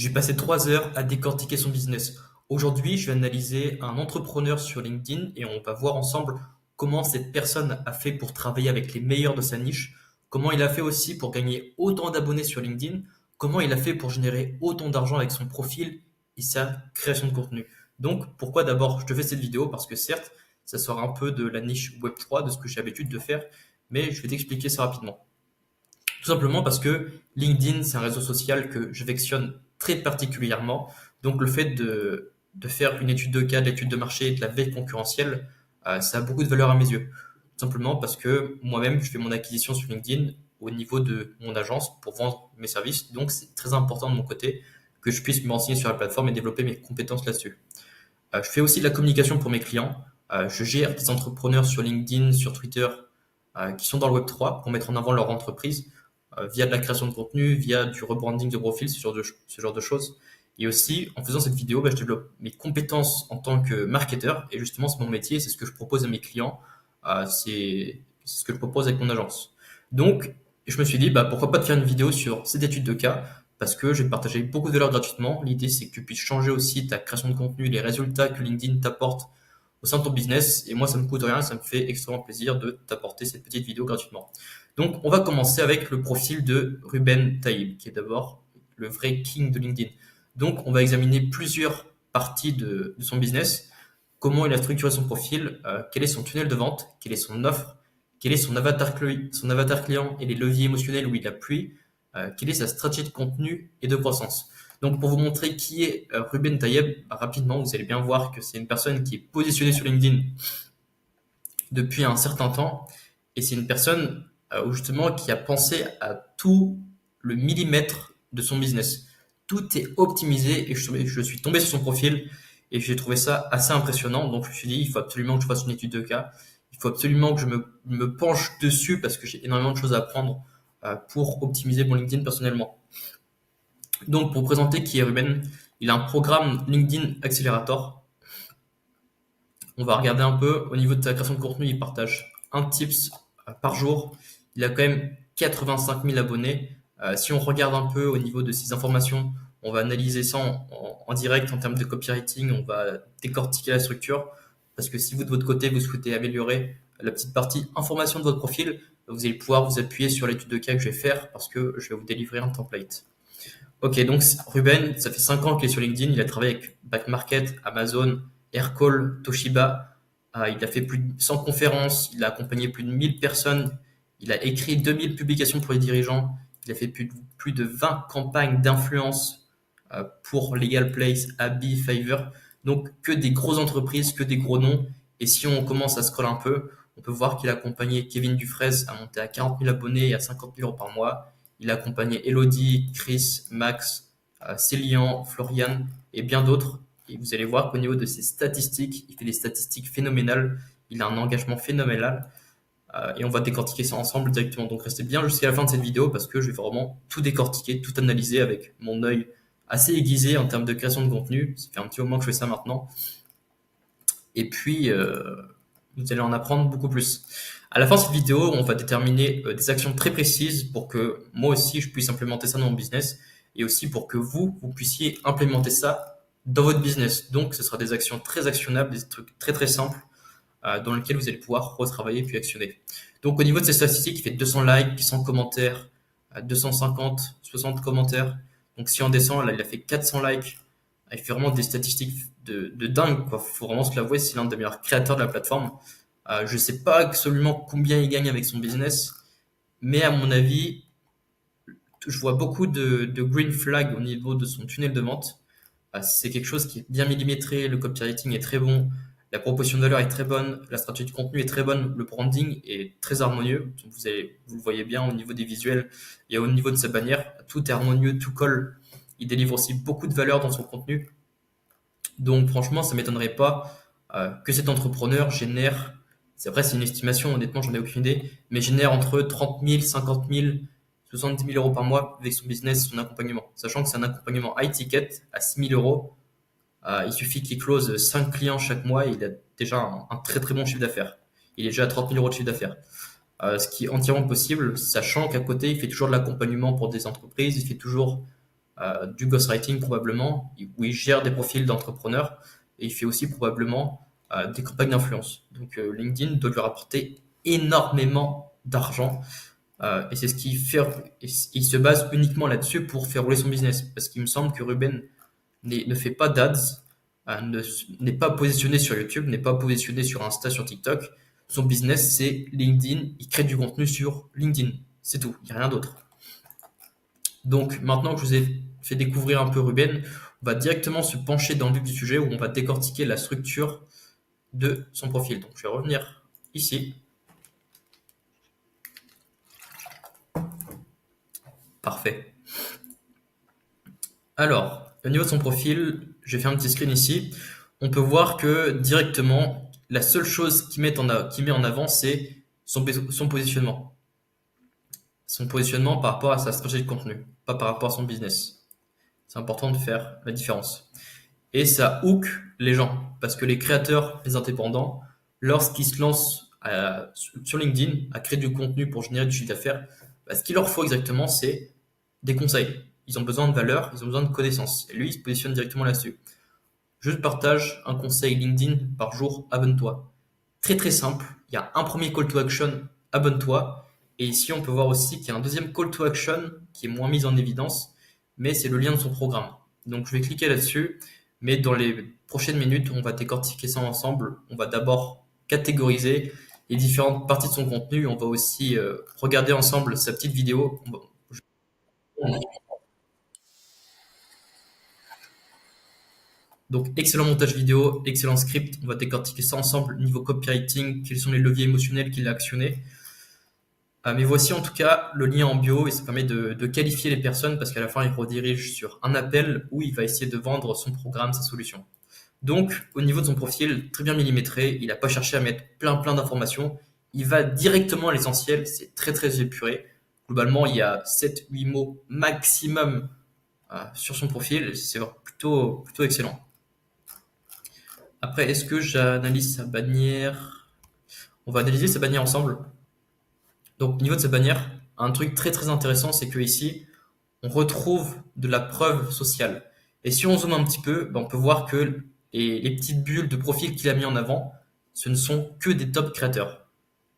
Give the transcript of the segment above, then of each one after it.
J'ai passé 3 heures à décortiquer son business. Aujourd'hui, je vais analyser un entrepreneur sur LinkedIn et on va voir ensemble comment cette personne a fait pour travailler avec les meilleurs de sa niche, comment il a fait aussi pour gagner autant d'abonnés sur LinkedIn, comment il a fait pour générer autant d'argent avec son profil et sa création de contenu. Donc, pourquoi d'abord je te fais cette vidéo? Parce que certes, ça sort un peu de la niche Web3, de ce que j'ai l'habitude de faire, mais je vais t'expliquer ça rapidement. Tout simplement parce que LinkedIn, c'est un réseau social que je j'affectionne très particulièrement. Donc le fait de faire une étude de cas, de l'étude de marché et de la veille concurrentielle, ça a beaucoup de valeur à mes yeux. Tout simplement parce que moi-même, je fais mon acquisition sur LinkedIn au niveau de mon agence pour vendre mes services. Donc c'est très important de mon côté que je puisse me renseigner sur la plateforme et développer mes compétences là-dessus. Je fais aussi de la communication pour mes clients. Je gère des entrepreneurs sur LinkedIn, sur Twitter, qui sont dans le Web3 pour mettre en avant leur entreprise via de la création de contenu, via du rebranding de profil, ce genre de choses. Et aussi, en faisant cette vidéo, je développe mes compétences en tant que marketeur. Et justement, c'est mon métier, c'est ce que je propose à mes clients. C'est ce que je propose avec mon agence. Donc, je me suis dit, pourquoi pas te faire une vidéo sur cette étude de cas parce que je vais partager beaucoup de valeurs gratuitement. L'idée, c'est que tu puisses changer aussi ta création de contenu, les résultats que LinkedIn t'apporte au sein de ton business. Et moi, ça me coûte rien, ça me fait extrêmement plaisir de t'apporter cette petite vidéo gratuitement. Donc, on va commencer avec le profil de Ruben Taïb, qui est d'abord le vrai king de LinkedIn. Donc, on va examiner plusieurs parties de son business, comment il a structuré son profil, quel est son tunnel de vente, quelle est son offre, quel est son avatar client et les leviers émotionnels où il appuie, quelle est sa stratégie de contenu et de croissance. Donc, pour vous montrer qui est Ruben Tayeb, rapidement, vous allez bien voir que c'est une personne qui est positionnée sur LinkedIn depuis un certain temps et c'est une personne justement qui a pensé à tout le millimètre de son business. Tout est optimisé et je suis tombé sur son profil et j'ai trouvé ça assez impressionnant. Donc je me suis dit, il faut absolument que je fasse une étude de cas. Il faut absolument que je me penche dessus parce que j'ai énormément de choses à apprendre pour optimiser mon LinkedIn personnellement. Donc pour présenter qui est Ruben, il a un programme LinkedIn Accelerator. On va regarder un peu au niveau de sa création de contenu, il partage un tips par jour. Il a quand même 85 000 abonnés. Si on regarde un peu au niveau de ses informations, on va analyser ça en direct en termes de copywriting, on va décortiquer la structure. Parce que si vous, de votre côté, vous souhaitez améliorer la petite partie information de votre profil, vous allez pouvoir vous appuyer sur l'étude de cas que je vais faire parce que je vais vous délivrer un template. Ok, donc Ruben, ça fait 5 ans qu'il est sur LinkedIn. Il a travaillé avec Backmarket, Amazon, Aircall, Toshiba. Il a fait plus de 100 conférences. Il a accompagné plus de 1000 personnes. Il a écrit 2000 publications pour les dirigeants. Il a fait plus de 20 campagnes d'influence pour Legal Place, Abby, Fiverr. Donc que des grosses entreprises, que des gros noms. Et si on commence à scroller un peu, on peut voir qu'il a accompagné Kevin Dufresne à monter à 40 000 abonnés et à 50 000 euros par mois. Il a accompagné Elodie, Chris, Max, Célian, Florian et bien d'autres. Et vous allez voir qu'au niveau de ses statistiques, il fait des statistiques phénoménales. Il a un engagement phénoménal. Et on va décortiquer ça ensemble directement. Donc restez bien jusqu'à la fin de cette vidéo parce que je vais vraiment tout décortiquer, tout analyser avec mon œil assez aiguisé en termes de création de contenu. Ça fait un petit moment que je fais ça maintenant. Et puis, vous allez en apprendre beaucoup plus. À la fin de cette vidéo, on va déterminer des actions très précises pour que moi aussi je puisse implémenter ça dans mon business et aussi pour que vous puissiez implémenter ça dans votre business. Donc, ce sera des actions très actionnables, des trucs très très simples dans lesquels vous allez pouvoir retravailler puis actionner. Donc, au niveau de ces statistiques, il fait 200 likes, 100 commentaires, 250, 60 commentaires. Donc, si on descend, là, il a fait 400 likes. Il fait vraiment des statistiques de dingue, quoi. Faut vraiment se l'avouer, c'est l'un des meilleurs créateurs de la plateforme. Je sais pas absolument combien il gagne avec son business, mais à mon avis, je vois beaucoup de green flag au niveau de son tunnel de vente. C'est quelque chose qui est bien millimétré, le copywriting est très bon, la proposition de valeur est très bonne, la stratégie de contenu est très bonne, le branding est très harmonieux. Vous le voyez bien au niveau des visuels et au niveau de sa bannière, tout est harmonieux, tout colle. Il délivre aussi beaucoup de valeur dans son contenu. Donc franchement, ça m'étonnerait pas que cet entrepreneur génère, après c'est une estimation, honnêtement j'en ai aucune idée, mais génère entre 30 000, 50 000, 70 000 euros par mois avec son business, son accompagnement. Sachant que c'est un accompagnement high ticket à 6 000 euros. Il suffit qu'il close 5 clients chaque mois et il a déjà un très très bon chiffre d'affaires. Il est déjà à 30 000 euros de chiffre d'affaires. Ce qui est entièrement possible, sachant qu'à côté, il fait toujours de l'accompagnement pour des entreprises, il fait toujours du ghostwriting probablement, où il gère des profils d'entrepreneurs et il fait aussi probablement des campagnes d'influence. Donc LinkedIn doit lui rapporter énormément d'argent et c'est ce qui fait, il se base uniquement là-dessus pour faire rouler son business. Parce qu'il me semble que Ruben ne fait pas d'ads, n'est pas positionné sur YouTube, n'est pas positionné sur Insta, sur TikTok. Son business, c'est LinkedIn. Il crée du contenu sur LinkedIn. C'est tout. Il n'y a rien d'autre. Donc, maintenant que je vous ai fait découvrir un peu Ruben, on va directement se pencher dans le vif du sujet où on va décortiquer la structure de son profil. Donc, je vais revenir ici. Parfait. Alors, au niveau de son profil, je vais faire un petit screen ici. On peut voir que directement, la seule chose qu'il met en avant, c'est son positionnement. Son positionnement par rapport à sa stratégie de contenu, pas par rapport à son business. C'est important de faire la différence. Et ça hook les gens, parce que les créateurs, les indépendants, lorsqu'ils se lancent sur LinkedIn à créer du contenu pour générer du chiffre d'affaires, ce qu'il leur faut exactement, c'est des conseils. Ils ont besoin de valeur, ils ont besoin de connaissances. Et lui, il se positionne directement là-dessus. Je te partage un conseil LinkedIn par jour, abonne-toi. Très très simple, il y a un premier call to action, abonne-toi. Et ici, on peut voir aussi qu'il y a un deuxième call to action qui est moins mis en évidence, mais c'est le lien de son programme. Donc je vais cliquer là-dessus, mais dans les prochaines minutes, on va décortiquer ça ensemble. On va d'abord catégoriser les différentes parties de son contenu. On va aussi regarder ensemble sa petite vidéo. Donc, excellent montage vidéo, excellent script. On va décortiquer ça ensemble. Niveau copywriting, quels sont les leviers émotionnels qu'il a actionnés. Mais voici en tout cas le lien en bio et ça permet de qualifier les personnes parce qu'à la fin, il redirige sur un appel où il va essayer de vendre son programme, sa solution. Donc, au niveau de son profil, très bien millimétré, il n'a pas cherché à mettre plein d'informations. Il va directement à l'essentiel, c'est très très épuré. Globalement, il y a 7-8 mots maximum sur son profil, c'est plutôt excellent. Après, est-ce que j'analyse sa bannière? On va analyser sa bannière ensemble. Donc, au niveau de sa bannière, un truc très très intéressant, c'est que ici, on retrouve de la preuve sociale. Et si on zoome un petit peu, on peut voir que les petites bulles de profil qu'il a mis en avant, ce ne sont que des top créateurs.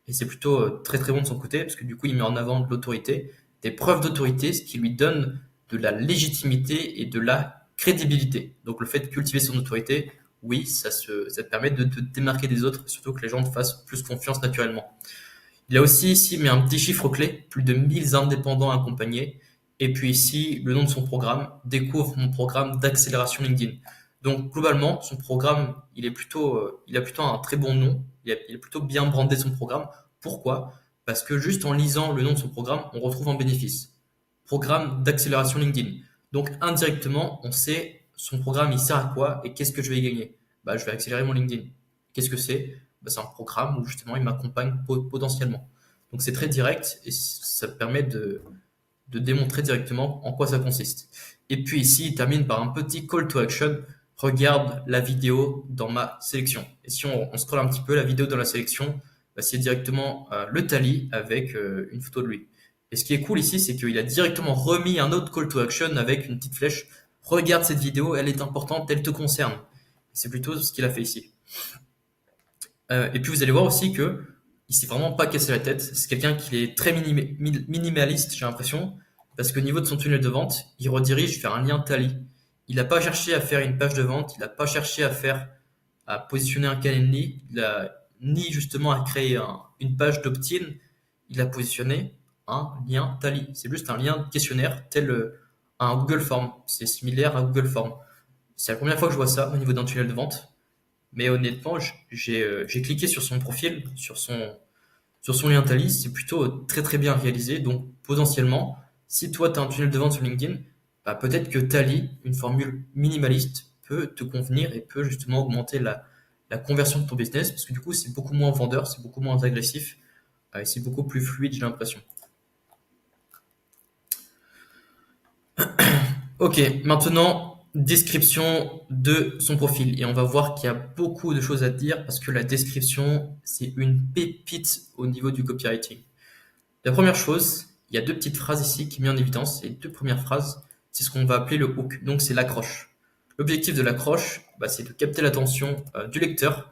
Et c'est plutôt très très bon de son côté, parce que du coup, il met en avant de l'autorité, des preuves d'autorité, ce qui lui donne de la légitimité et de la crédibilité. Donc le fait de cultiver son autorité, oui, ça te permet de te démarquer des autres, surtout que les gens te fassent plus confiance naturellement. Il a aussi ici mis un petit chiffre clé, plus de 1000 indépendants accompagnés. Et puis ici, le nom de son programme, découvre mon programme d'accélération LinkedIn. Donc globalement, son programme, il a plutôt un très bon nom, il a plutôt bien brandé son programme. Pourquoi? Parce que juste en lisant le nom de son programme, on retrouve un bénéfice. Programme d'accélération LinkedIn. Donc indirectement, on sait son programme, il sert à quoi et qu'est-ce que je vais y gagner. Je vais accélérer mon LinkedIn. Qu'est-ce que c'est? C'est un programme où justement il m'accompagne potentiellement. Donc c'est très direct et ça permet de démontrer directement en quoi ça consiste. Et puis ici, il termine par un petit call to action. Regarde la vidéo dans ma sélection. Et si on scrolle un petit peu la vidéo dans la sélection, c'est directement le tally avec une photo de lui. Et ce qui est cool ici, c'est qu'il a directement remis un autre call to action avec une petite flèche. Regarde cette vidéo, elle est importante, elle te concerne. C'est plutôt ce qu'il a fait ici. Et puis vous allez voir aussi que il s'est vraiment pas cassé la tête. C'est quelqu'un qui est très minimaliste, j'ai l'impression, parce qu'au niveau de son tunnel de vente, il redirige vers un lien tally. Il n'a pas cherché à faire une page de vente, il n'a pas cherché à positionner un Calendly, il a ni justement à créer une page d'opt-in, il a positionné un lien tally. C'est juste un lien de questionnaire tel un Google Form. C'est similaire à Google Form. C'est la première fois que je vois ça au niveau d'un tunnel de vente. Mais honnêtement, j'ai cliqué sur son profil, sur son lien Thalys, c'est plutôt très très bien réalisé. Donc potentiellement, si toi tu as un tunnel de vente sur LinkedIn, peut-être que Tally, une formule minimaliste, peut te convenir et peut justement augmenter la conversion de ton business parce que du coup c'est beaucoup moins vendeur, c'est beaucoup moins agressif et c'est beaucoup plus fluide, j'ai l'impression. Ok, maintenant, description de son profil. Et on va voir qu'il y a beaucoup de choses à dire parce que la description, c'est une pépite au niveau du copywriting. La première chose, il y a deux petites phrases ici qui mettent en évidence. Les deux premières phrases, c'est ce qu'on va appeler le hook, donc c'est l'accroche. L'objectif de l'accroche, c'est de capter l'attention du lecteur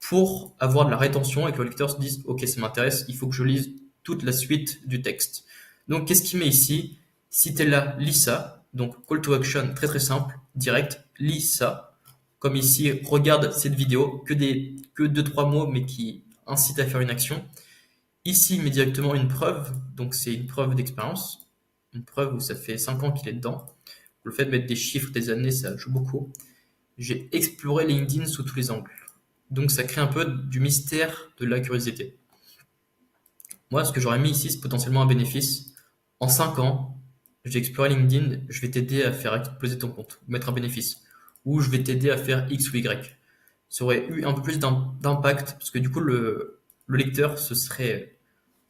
pour avoir de la rétention et que le lecteur se dise ok, ça m'intéresse, il faut que je lise toute la suite du texte. Donc qu'est-ce qu'il met ici? Si t'es là, lis ça. Donc call to action très très simple, direct, lis ça. Comme ici, regarde cette vidéo, que deux trois mots mais qui incitent à faire une action. Ici, il met directement une preuve, donc c'est une preuve d'expérience, une preuve où ça fait 5 ans qu'il est dedans. Le fait de mettre des chiffres, des années, ça joue beaucoup. J'ai exploré LinkedIn sous tous les angles. Donc ça crée un peu du mystère, de la curiosité. Moi, ce que j'aurais mis ici, c'est potentiellement un bénéfice. En 5 ans, j'ai exploré LinkedIn, je vais t'aider à faire exploser ton compte, ou mettre un bénéfice. Ou je vais t'aider à faire X ou Y. Ça aurait eu un peu plus d'impact, parce que du coup, le lecteur se serait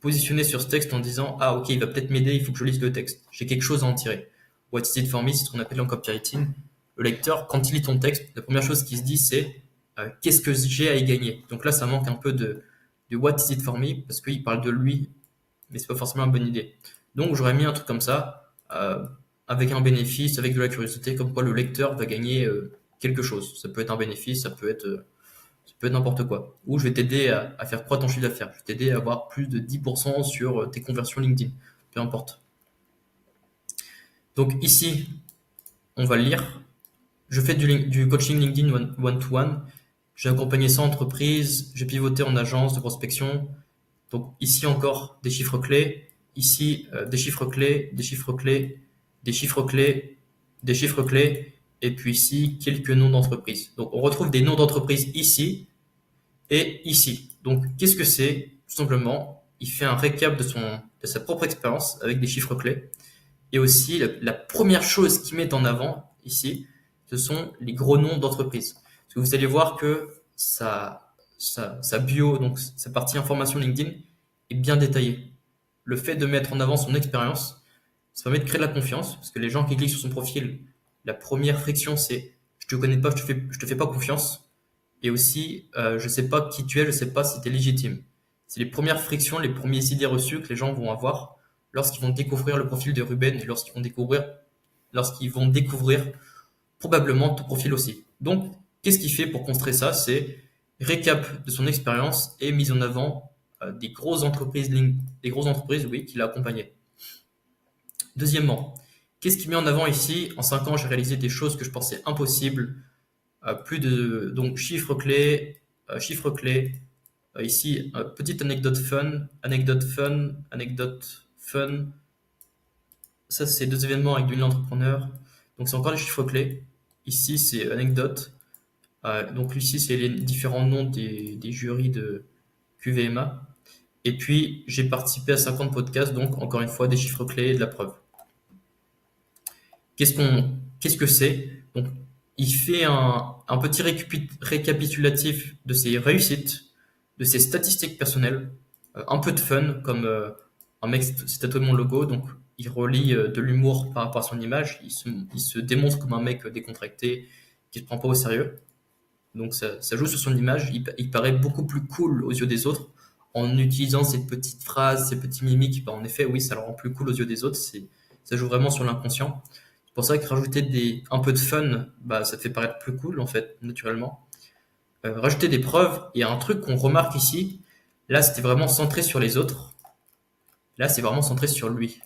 positionné sur ce texte en disant ah ok, il va peut-être m'aider, il faut que je lise le texte, j'ai quelque chose à en tirer. What is it for me, c'est ce qu'on appelle en copywriting. Le lecteur, quand il lit ton texte, la première chose qu'il se dit c'est qu'est-ce que j'ai à y gagner. Donc là ça manque un peu de what is it for me parce qu'il parle de lui, mais c'est pas forcément une bonne idée. Donc j'aurais mis un truc comme ça avec un bénéfice, avec de la curiosité, comme quoi le lecteur va gagner quelque chose. Ça peut être un bénéfice, ça peut être n'importe quoi. Ou je vais t'aider à faire croître ton chiffre d'affaires. Je vais t'aider à avoir plus de 10% sur tes conversions LinkedIn. Peu importe. Donc ici, on va le lire. Je fais du coaching LinkedIn one-to-one. J'ai accompagné 100 entreprises. J'ai pivoté en agence de prospection. Donc ici encore, des chiffres clés. Ici, des chiffres clés, des chiffres clés, des chiffres clés, des chiffres clés. Et puis ici, quelques noms d'entreprises. Donc on retrouve des noms d'entreprises ici et ici. Donc, qu'est-ce que c'est? Tout simplement, il fait un récap de sa propre expérience avec des chiffres clés. Et aussi, la première chose qu'il met en avant ici, ce sont les gros noms d'entreprises. Parce que vous allez voir que sa bio, donc sa partie information LinkedIn, est bien détaillée. Le fait de mettre en avant son expérience, ça permet de créer de la confiance, parce que les gens qui cliquent sur son profil, la première friction, c'est je te connais pas, je te fais pas confiance. Et aussi, je sais pas qui tu es, je sais pas si tu es légitime. C'est les premières frictions, les premières idées reçues que les gens vont avoir lorsqu'ils vont découvrir le profil de Ruben et lorsqu'ils vont découvrir probablement ton profil aussi. Donc, qu'est-ce qu'il fait pour construire ça? C'est récap de son expérience et mise en avant des grosses entreprises, oui, qu'il a accompagnées. Deuxièmement, qu'est-ce qu'il met en avant ici? En 5 ans, j'ai réalisé des choses que je pensais impossibles. Donc chiffres clés. Ici, petite anecdote fun. Ça, c'est 2 événements avec de l'entrepreneur. Donc c'est encore les chiffres clés. Ici, c'est anecdote. Donc ici, c'est les différents noms des jurys de QVMA. Et puis, j'ai participé à 50 podcasts, donc encore une fois, des chiffres clés et de la preuve. Qu'est-ce que c'est? Donc, il fait un petit récapitulatif de ses réussites, de ses statistiques personnelles, un peu de fun, comme un mec s'est tatoué mon logo, donc il relie de l'humour par rapport à son image, il se démontre comme un mec décontracté, qui se prend pas au sérieux. Donc ça joue sur son image, il paraît beaucoup plus cool aux yeux des autres en utilisant ces petites phrases, ces petits mimiques. En effet, oui, ça le rend plus cool aux yeux des autres, ça joue vraiment sur l'inconscient. C'est pour ça que rajouter un peu de fun, ça te fait paraître plus cool en fait, naturellement. Rajouter des preuves, et un truc qu'on remarque ici, là c'était vraiment centré sur les autres, là c'est vraiment centré sur lui.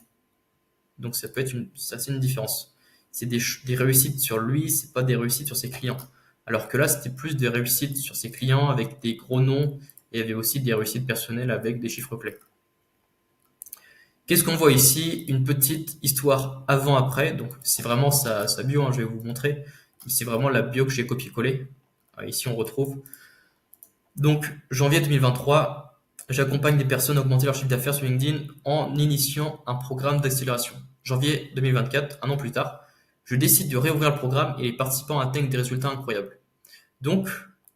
Donc ça peut être c'est une différence. C'est des réussites sur lui, c'est pas des réussites sur ses clients. Alors que là c'était plus des réussites sur ses clients avec des gros noms, et il y avait aussi des réussites personnelles avec des chiffres clés. Qu'est-ce qu'on voit ici? Une petite histoire avant-après. Donc, c'est vraiment sa bio, je vais vous montrer. C'est vraiment la bio que j'ai copié-collé. Ici, on retrouve. Donc, janvier 2023, j'accompagne des personnes à augmenter leur chiffre d'affaires sur LinkedIn en initiant un programme d'accélération. Janvier 2024, un an plus tard, je décide de réouvrir le programme et les participants atteignent des résultats incroyables. Donc,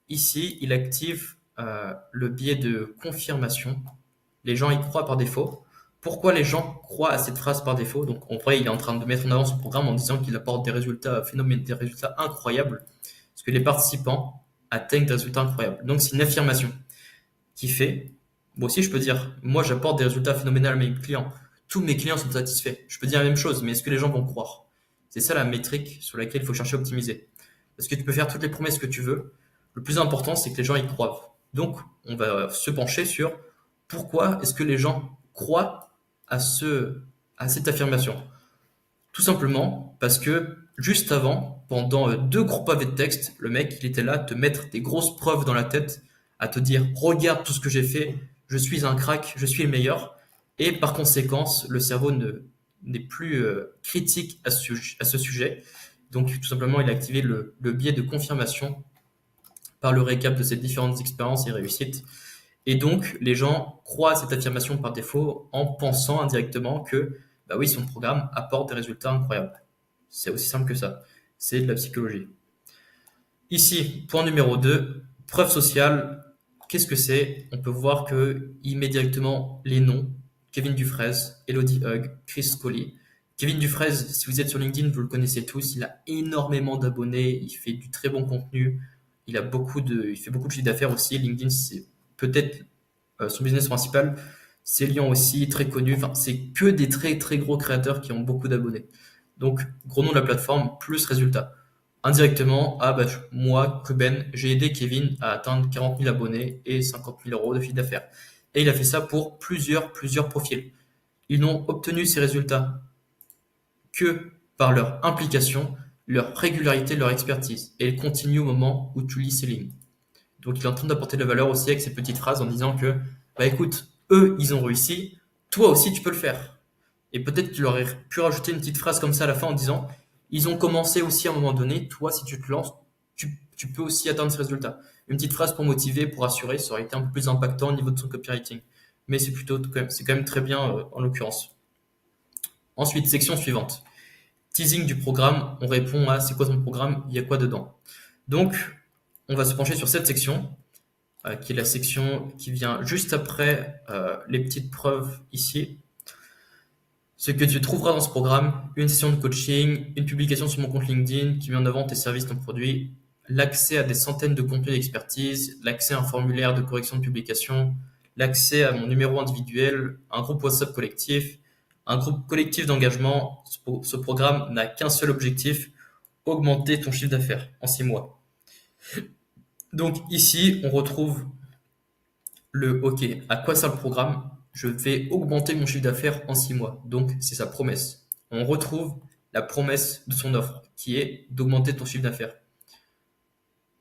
ici, il active le biais de confirmation. Les gens y croient par défaut. Pourquoi les gens croient à cette phrase par défaut? Donc, en vrai, il est en train de mettre en avant son programme en disant qu'il apporte des résultats phénoménaux, des résultats incroyables, parce que les participants atteignent des résultats incroyables. Donc, c'est une affirmation qui fait, moi aussi, je peux dire, moi, j'apporte des résultats phénoménaux à mes clients. Tous mes clients sont satisfaits. Je peux dire la même chose, mais est-ce que les gens vont croire? C'est ça la métrique sur laquelle il faut chercher à optimiser. Parce que tu peux faire toutes les promesses que tu veux. Le plus important, c'est que les gens y croient. Donc, on va se pencher sur pourquoi est-ce que les gens croient à cette affirmation. Tout simplement parce que juste avant, pendant deux gros pavés de texte, le mec, il était là à te mettre des grosses preuves dans la tête, à te dire, regarde tout ce que j'ai fait, je suis un crack, je suis le meilleur. Et par conséquence, le cerveau n'est plus critique à ce sujet. Donc, tout simplement, il a activé le biais de confirmation par le récap de ces différentes expériences et réussites. Et donc, les gens croient à cette affirmation par défaut en pensant indirectement que, bah oui, son programme apporte des résultats incroyables. C'est aussi simple que ça. C'est de la psychologie. Ici, point numéro 2, preuve sociale. Qu'est-ce que c'est? On peut voir qu'il met directement les noms. Kevin Dufresne, Elodie Hugg, Chris Coley. Kevin Dufresne, si vous êtes sur LinkedIn, vous le connaissez tous. Il a énormément d'abonnés. Il fait du très bon contenu. Il fait beaucoup de chiffre d'affaires aussi. LinkedIn, c'est peut-être son business principal. C'est Lyon aussi, très connu. Enfin, c'est que des très très gros créateurs qui ont beaucoup d'abonnés. Donc, gros nom de la plateforme, plus résultat. Indirectement, ah bah, moi, Ruben, j'ai aidé Kevin à atteindre 40 000 abonnés et 50 000 euros de chiffre d'affaires. Et il a fait ça pour plusieurs profils. Ils n'ont obtenu ces résultats que par leur implication, leur régularité, leur expertise. Et elle continue au moment où tu lis ces lignes. Donc il est en train d'apporter de la valeur aussi avec ces petites phrases en disant que, bah écoute, eux, ils ont réussi, toi aussi tu peux le faire. Et peut-être qu'il aurait pu rajouter une petite phrase comme ça à la fin en disant, ils ont commencé aussi à un moment donné, toi si tu te lances, tu peux aussi atteindre ce résultat. Une petite phrase pour motiver, pour assurer, ça aurait été un peu plus impactant au niveau de son copywriting. Mais c'est quand même très bien en l'occurrence. Ensuite, section suivante. Teasing du programme, on répond à c'est quoi ton programme, il y a quoi dedans. Donc, on va se pencher sur cette section, qui est la section qui vient juste après les petites preuves ici. Ce que tu trouveras dans ce programme, une session de coaching, une publication sur mon compte LinkedIn qui met en avant tes services, ton produit, l'accès à des centaines de contenus d'expertise, l'accès à un formulaire de correction de publication, l'accès à mon numéro individuel, un groupe WhatsApp collectif, un groupe collectif d'engagement. Ce programme n'a qu'un seul objectif, augmenter ton chiffre d'affaires en 6 mois. Donc ici, on retrouve le OK. À quoi sert le programme? Je vais augmenter mon chiffre d'affaires en 6 mois. Donc, c'est sa promesse. On retrouve la promesse de son offre, qui est d'augmenter ton chiffre d'affaires.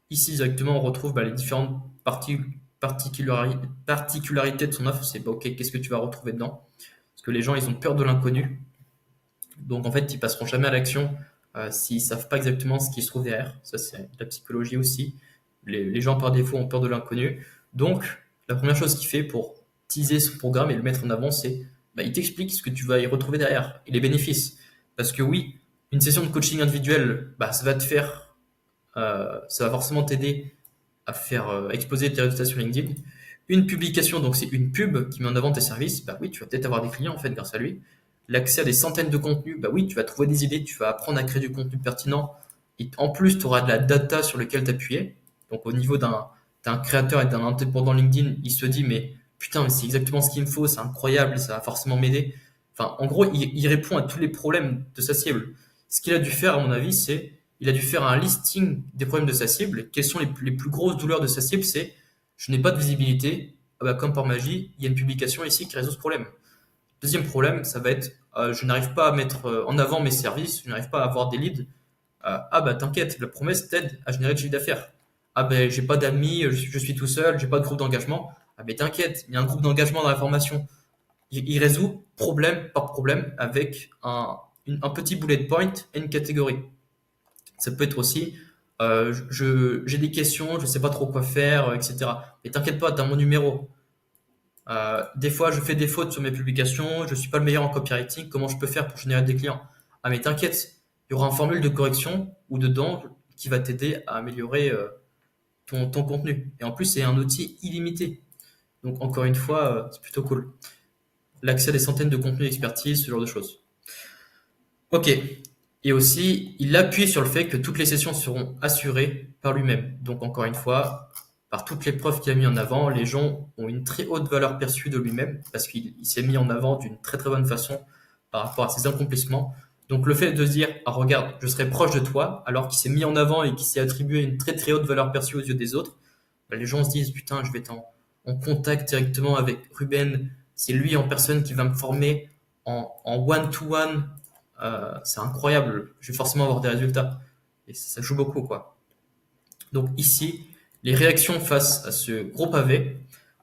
Ici, directement, on retrouve les différentes particularités de son offre. C'est OK, qu'est-ce que tu vas retrouver dedans? Parce que les gens, ils ont peur de l'inconnu. Donc, en fait, ils passeront jamais à l'action s'ils savent pas exactement ce qui se trouve derrière. Ça, c'est la psychologie aussi. Les gens, par défaut, ont peur de l'inconnu. Donc, la première chose qu'il fait pour teaser son programme et le mettre en avant, c'est il t'explique ce que tu vas y retrouver derrière et les bénéfices. Parce que oui, une session de coaching individuel, ça va forcément t'aider à faire exploser tes résultats sur LinkedIn. Une publication, donc c'est une pub qui met en avant tes services, oui, tu vas peut-être avoir des clients en fait grâce à lui. L'accès à des centaines de contenus, oui, tu vas trouver des idées, tu vas apprendre à créer du contenu pertinent. Et en plus, tu auras de la data sur laquelle t'appuyer. Donc au niveau d'un créateur et d'un indépendant LinkedIn, il se dit mais putain, mais c'est exactement ce qu'il me faut, c'est incroyable, ça va forcément m'aider. Enfin, en gros, il répond à tous les problèmes de sa cible. Ce qu'il a dû faire, à mon avis, c'est il a dû faire un listing des problèmes de sa cible. Quelles sont les plus grosses douleurs de sa cible? C'est je n'ai pas de visibilité. Comme par magie, il y a une publication ici qui résout ce problème. Deuxième problème, ça va être je n'arrive pas à mettre en avant mes services, je n'arrive pas à avoir des leads. T'inquiète, la promesse t'aide à générer du chiffre d'affaires. J'ai pas d'amis, je suis tout seul, j'ai pas de groupe d'engagement. T'inquiète, il y a un groupe d'engagement dans la formation. Il résout problème par problème avec un petit bullet point et une catégorie. Ça peut être aussi j'ai des questions, je sais pas trop quoi faire, etc. Mais t'inquiète pas, t'as mon numéro. Des fois, je fais des fautes sur mes publications, je suis pas le meilleur en copywriting, comment je peux faire pour générer des clients? Mais t'inquiète, il y aura une formule de correction ou dedans qui va t'aider à améliorer ton contenu. Et en plus, c'est un outil illimité. Donc, encore une fois, c'est plutôt cool. L'accès à des centaines de contenus d'expertise, ce genre de choses. Ok. Et aussi, il appuie sur le fait que toutes les sessions seront assurées par lui-même. Donc, encore une fois, par toutes les preuves qu'il a mis en avant, les gens ont une très haute valeur perçue de lui-même parce qu'il s'est mis en avant d'une très très bonne façon par rapport à ses accomplissements. Donc le fait de se dire, ah regarde, je serai proche de toi, alors qu'il s'est mis en avant et qu'il s'est attribué une très très haute valeur perçue aux yeux des autres, bah, les gens se disent, putain, je vais être en contact directement avec Ruben, c'est lui en personne qui va me former en one-to-one. C'est incroyable, je vais forcément avoir des résultats. Et ça joue beaucoup, quoi. Donc ici, les réactions face à ce gros pavé,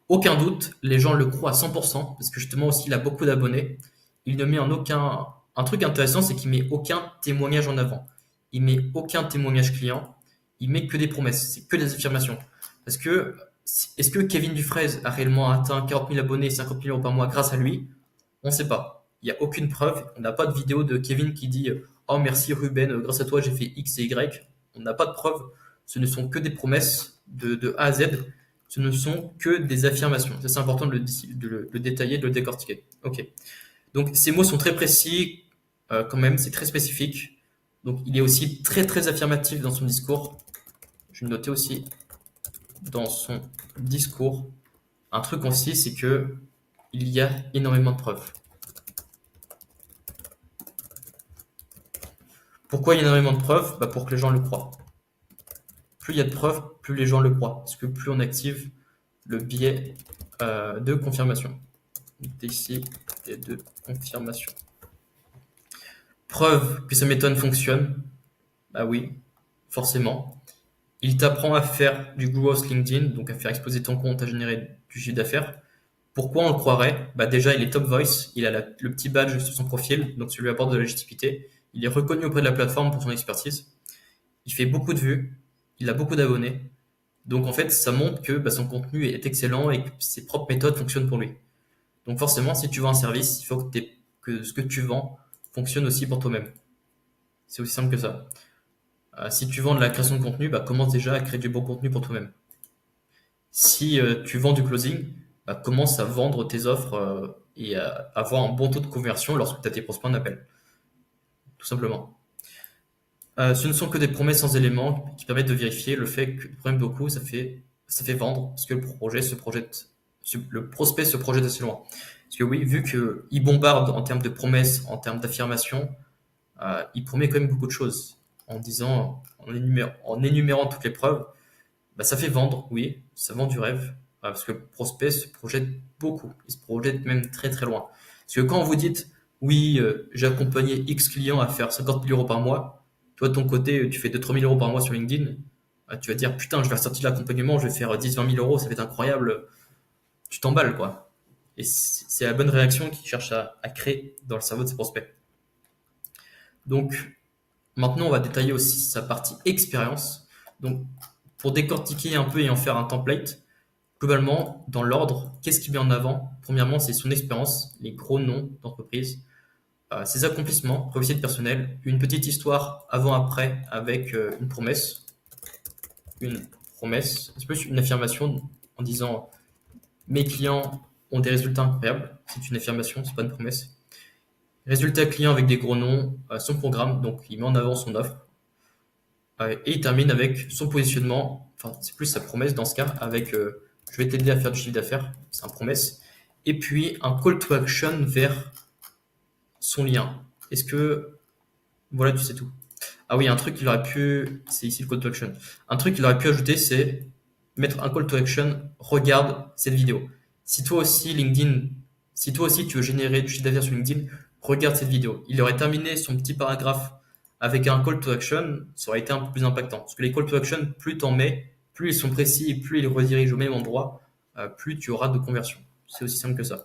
aucun doute, les gens le croient à 100%, parce que justement aussi il a beaucoup d'abonnés. Il ne met en aucun... Un truc intéressant, c'est qu'il met aucun témoignage en avant. Il met aucun témoignage client, il met que des promesses, c'est que des affirmations. Parce que, est-ce que Kevin Dufresne a réellement atteint 40 000 abonnés et 50 000 euros par mois grâce à lui? On ne sait pas. Il n'y a aucune preuve. On n'a pas de vidéo de Kevin qui dit oh merci Ruben, grâce à toi j'ai fait X et Y. On n'a pas de preuve. Ce ne sont que des promesses de A à Z. Ce ne sont que des affirmations. Ça, c'est important de le détailler, de le décortiquer. Ok. Donc ces mots sont très précis, quand même, c'est très spécifique. Donc il est aussi très très affirmatif dans son discours. Je vais le noter aussi dans son discours. Un truc aussi, c'est que il y a énormément de preuves. Pourquoi il y a énormément de preuves? Bah pour que les gens le croient. Plus il y a de preuves, plus les gens le croient. Parce que plus on active le biais de confirmation. Ici, biais de confirmation. Preuve que sa méthode fonctionne. Bah oui, forcément. Il t'apprend à faire du growth LinkedIn, donc à faire exploser ton compte, à générer du chiffre d'affaires. Pourquoi on le croirait? Bah déjà, il est top voice, il a le petit badge sur son profil, donc ça lui apporte de la légitimité. Il est reconnu auprès de la plateforme pour son expertise. Il fait beaucoup de vues, il a beaucoup d'abonnés. Donc en fait, ça montre que bah, son contenu est excellent et que ses propres méthodes fonctionnent pour lui. Donc forcément, si tu vends un service, il faut que ce que tu vends fonctionne aussi pour toi-même. C'est aussi simple que ça. Si tu vends de la création de contenu, bah, commence déjà à créer du bon contenu pour toi-même. Si tu vends du closing, bah, commence à vendre tes offres et à avoir un bon taux de conversion lorsque tu as tes prospects en appel, tout simplement. Ce ne sont que des promesses sans éléments qui permettent de vérifier le fait que le problème beaucoup, ça fait vendre, parce que le prospect se projette assez loin. Parce que oui, vu qu'il bombarde en termes de promesses, en termes d'affirmations, il promet quand même beaucoup de choses. En disant, en énumérant toutes les preuves, bah, ça fait vendre, oui, ça vend du rêve, parce que le prospect se projette beaucoup, il se projette même très très loin. Parce que quand vous dites, oui, j'ai accompagné X clients à faire 50 000 euros par mois, toi de ton côté, tu fais 2-3 000 euros par mois sur LinkedIn, tu vas dire, putain, je vais ressortir l'accompagnement, je vais faire 10-20 000 euros, ça va être incroyable, tu t'emballes quoi. Et c'est la bonne réaction qu'il cherche à créer dans le cerveau de ses prospects. Donc, maintenant, on va détailler aussi sa partie expérience. Donc, pour décortiquer un peu et en faire un template, globalement, dans l'ordre, qu'est-ce qu'il met en avant? Premièrement, c'est son expérience, les gros noms d'entreprise, ses accomplissements, réussite personnelle, une petite histoire avant-après avec une promesse. Une promesse, c'est plus une affirmation en disant mes clients ont des résultats incroyables. C'est une affirmation, c'est pas une promesse. Résultats clients avec des gros noms, son programme, donc il met en avant son offre. Et il termine avec son positionnement, enfin c'est plus sa promesse dans ce cas, avec je vais t'aider à faire du chiffre d'affaires, c'est une promesse. Et puis un call to action vers son lien. Est-ce que, voilà, tu sais tout. Ah oui, un truc qu'il aurait pu, c'est ici le call to action. Un truc qu'il aurait pu ajouter, c'est mettre un call to action, regarde cette vidéo. Si toi aussi LinkedIn, si toi aussi tu veux générer du chiffre d'affaires sur LinkedIn, regarde cette vidéo. Il aurait terminé son petit paragraphe avec un call to action, ça aurait été un peu plus impactant. Parce que les call to action, plus t'en mets, plus ils sont précis et plus ils redirigent au même endroit, plus tu auras de conversion. C'est aussi simple que ça.